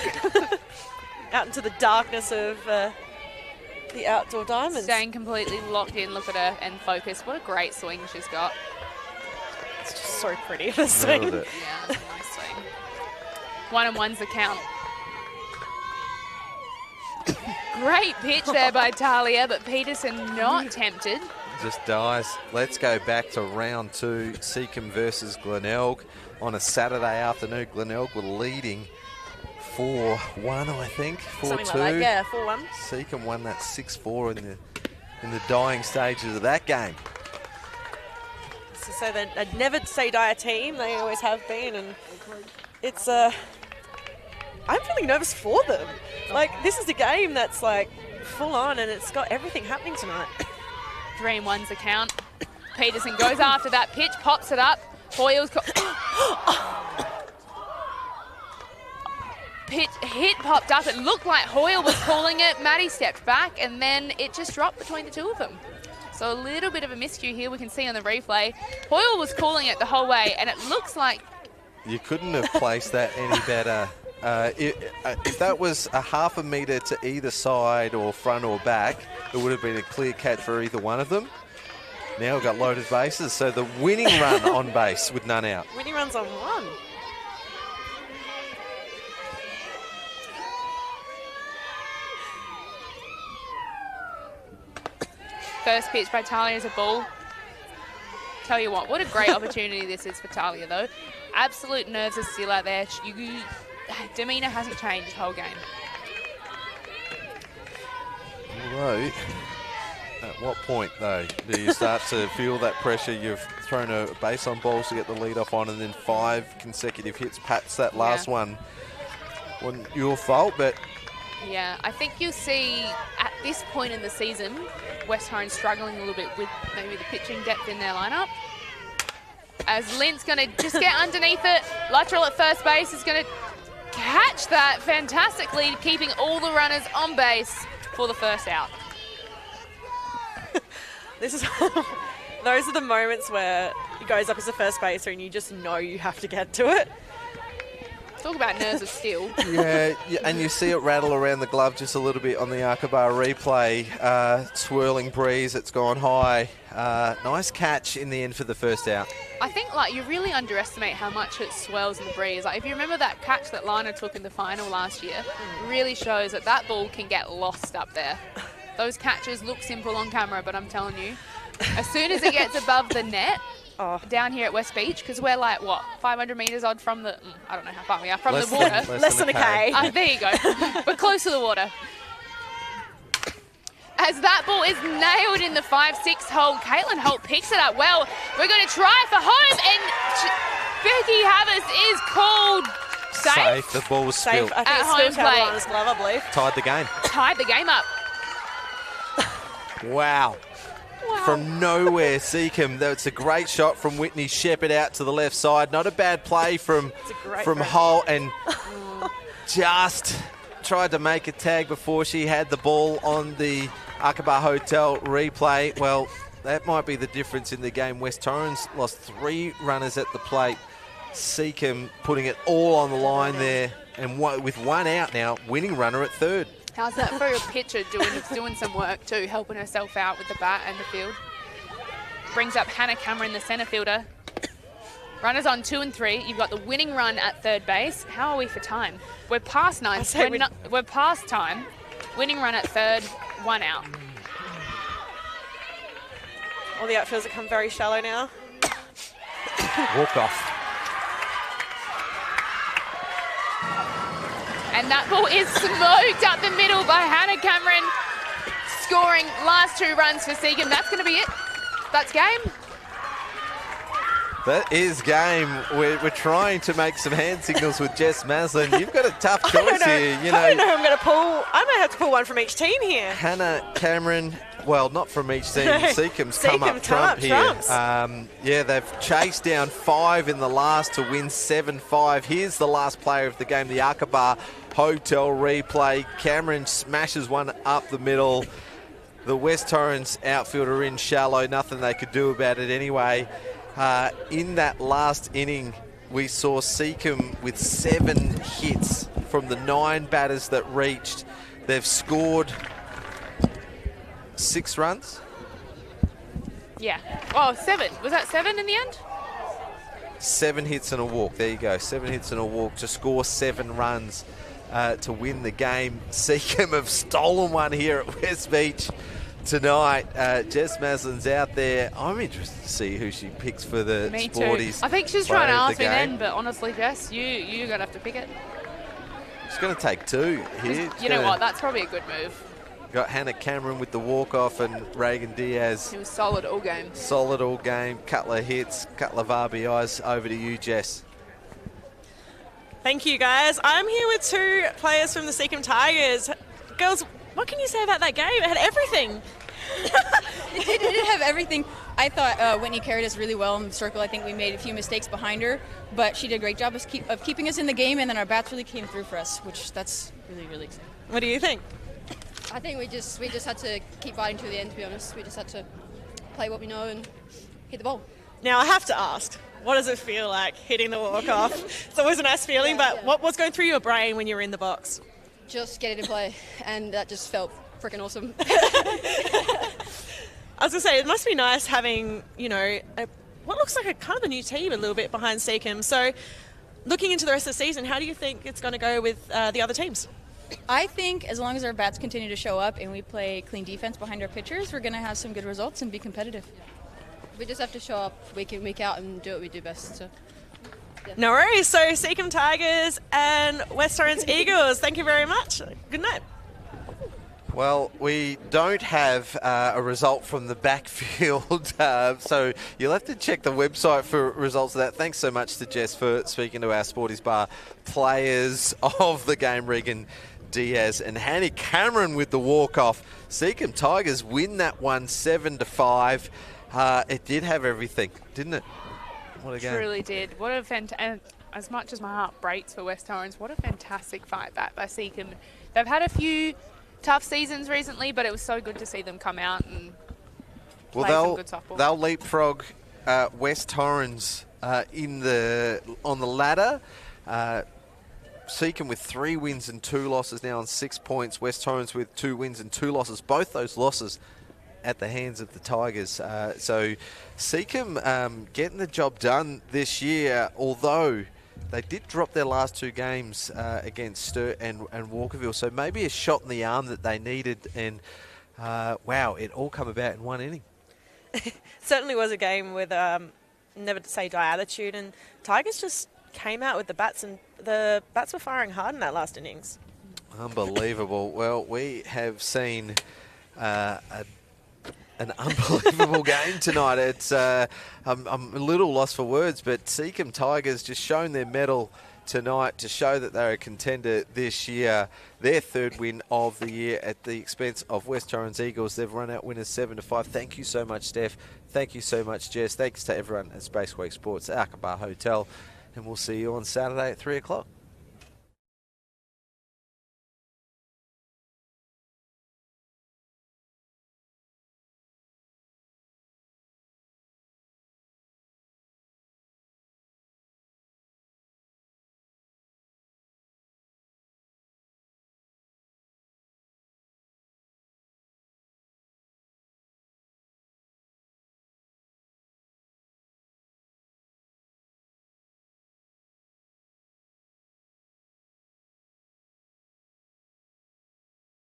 Out into the darkness of the outdoor diamonds. Staying completely locked in. Look at her and focused. What a great swing she's got. It's just so pretty, the swing. Yeah, nice swing. 1-1's the count. Great pitch there by Talia, but Peterson not tempted. Just dies. Let's go back to round 2. Seacombe versus Glenelg on a Saturday afternoon. Glenelg were leading 4-1, I think. 4-2. Something like that, yeah, 4-1. Seacombe won that 6-4 in the dying stages of that game. So they'd never say die a team. They always have been, and it's I'm feeling nervous for them. This is a game that's full on, and it's got everything happening tonight. 3-1's the count. Peterson goes after that pitch, pops it up. Hoyle's hit popped up. It looked like Hoyle was calling it. Maddie stepped back, and then it just dropped between the two of them. So a little bit of a miscue here we can see on the replay. Hoyle was calling it the whole way, and it looks like... You couldn't have placed that any better. If that was a half a metre to either side or front or back, it would have been a clear catch for either one of them. Now we've got loaded bases, so the winning run on base with none out. Winning runs on 1. First pitch by Talia is a ball. Tell you what a great opportunity this is for Talia, though. Absolute nerves are still out there. Demeanour hasn't changed the whole game. Although, at what point, though, do you start to feel that pressure? You've thrown a base on balls to get the lead off on, and then 5 consecutive hits. Perhaps that last one wasn't your fault, but... Yeah, I think you'll see at this point in the season, West Torrens struggling a little bit with maybe the pitching depth in their lineup. As Lint's going to just get underneath it. Luttrell at first base is going to catch that fantastically, keeping all the runners on base for the first out. Those are the moments where he goes up as a first baser and you just know you have to get to it. Talk about nerves of steel. Yeah, and you see it rattle around the glove just a little bit on the Aqaba replay. Swirling breeze, it's gone high. Nice catch in the end for the first out. I think you really underestimate how much it swirls in the breeze. If you remember that catch that Lana took in the final last year, really shows that ball can get lost up there. Those catches look simple on camera, but I'm telling you, as soon as it gets above the net, down here at West Beach, because we're 500 metres odd from the... I don't know how far we are from the water. Less than a K. There you go. We're close to the water. As that ball is nailed in the 5-6 hole, Caitlin Holt picks it up well. We're going to try for home, and Becky Havis is called Safe. The ball was Safe. spilled. I think At it's home spilled plate. Carolina's glove, I believe. Tied the game. Tied the game up. Wow. Wow. From nowhere, Seacombe. That's a great shot from Whitney Shepherd out to the left side. Not a bad play from great Hull, and just tried to make a tag before she had the ball on the Aqaba Hotel replay. Well, that might be the difference in the game. West Torrens lost 3 runners at the plate. Seacombe putting it all on the line there, and with 1 out now, winning runner at third. How's that for a pitcher doing some work too, helping herself out with the bat and the field? Brings up Hannah Cameron, the centre fielder. Runners on 2 and 3. You've got the winning run at third base. How are we for time? We're past 9. We're past time. Winning run at third, 1 out. All the outfields have come very shallow now. Walk off. And that ball is smoked up the middle by Hannah Cameron, scoring last 2 runs for Seacombe. That's going to be it. That's game. That is game. We're trying to make some hand signals with Jess Maslin. You've got a tough choice here. I don't know who I'm going to pull. I might have to pull one from each team here. Hannah Cameron, well, not from each team. Seacombe's come up Seacombe trump here. trumps. Yeah, they've chased down 5 in the last to win 7-5. Here's the last player of the game, the Aqaba Hotel replay. Cameron smashes one up the middle. The West Torrens outfielder in shallow. Nothing they could do about it anyway. In that last inning, we saw Seacombe with 7 hits from the 9 batters that reached. They've scored 6 runs. Yeah. Oh, 7. Was that 7 in the end? 7 hits and a walk. There you go. 7 hits and a walk to score 7 runs to win the game. Seacombe have stolen one here at West Beach tonight. Jess Maslin's out there. I'm interested to see who she picks for the Me Sporties. too. I think she's player trying to of ask the me game. then, but honestly, Jess, you're going to have to pick it. She's going to take 2 here. You know what? That's probably a good move. Got Hannah Cameron with the walk-off and Reagan Diaz. He was solid all game. Solid all game. Couple of hits, couple of RBIs. Over to you, Jess. Thank you, guys. I'm here with 2 players from the Seacombe Tigers. Girls, what can you say about that game? It had everything. It did have everything. I thought Whitney carried us really well in the circle. I think we made a few mistakes behind her, but she did a great job of keeping us in the game, and then our bats really came through for us, which that's really, really exciting. What do you think? I think we just had to keep fighting to the end, to be honest. We just had to play what we know and hit the ball. Now, I have to ask, what does it feel like hitting the walk-off? It's always a nice feeling, but what was going through your brain when you were in the box? Just get it in play, and that just felt freaking awesome. I was going to say, it must be nice having, what looks like a kind of a new team a little bit behind Seacombe. So, looking into the rest of the season, how do you think it's going to go with the other teams? I think as long as our bats continue to show up and we play clean defense behind our pitchers, we're going to have some good results and be competitive. We just have to show up week in, week out and do what we do best. So. No worries. So, Seacombe Tigers and West Torrens Eagles, thank you very much. Good night. Well, we don't have a result from the backfield, so you'll have to check the website for results of that. Thanks so much to Jess for speaking to our Sporties Bar players of the game, Regan Diaz and Hannah Cameron with the walk-off. Seacombe Tigers win that one 7-5. It did have everything, didn't it? What a game. Truly did. What a fantastic. As much as my heart breaks for West Torrens, what a fantastic fight back by Seacombe. They've had a few tough seasons recently, but it was so good to see them come out and play some good softball. They'll leapfrog West Torrens on the ladder. Seacombe with 3 wins and 2 losses now on 6 points. West Torrens with 2 wins and 2 losses. Both those losses at the hands of the Tigers. So Seacombe getting the job done this year, although they did drop their last 2 games against Sturt and Walkerville. So maybe a shot in the arm that they needed. And wow, it all come about in 1 inning. Certainly was a game with never to say die attitude, and Tigers just came out with the bats, and the bats were firing hard in that last innings. Unbelievable. Well, we have seen an unbelievable game tonight. It's I'm a little lost for words, but Seacombe Tigers just shown their mettle tonight to show that they're a contender this year. Their third win of the year at the expense of West Torrens Eagles. They've run out winners 7-5. Thank you so much, Steph. Thank you so much, Jess. Thanks to everyone at Spaceway Sports, Aqaba Hotel. And we'll see you on Saturday at 3 o'clock.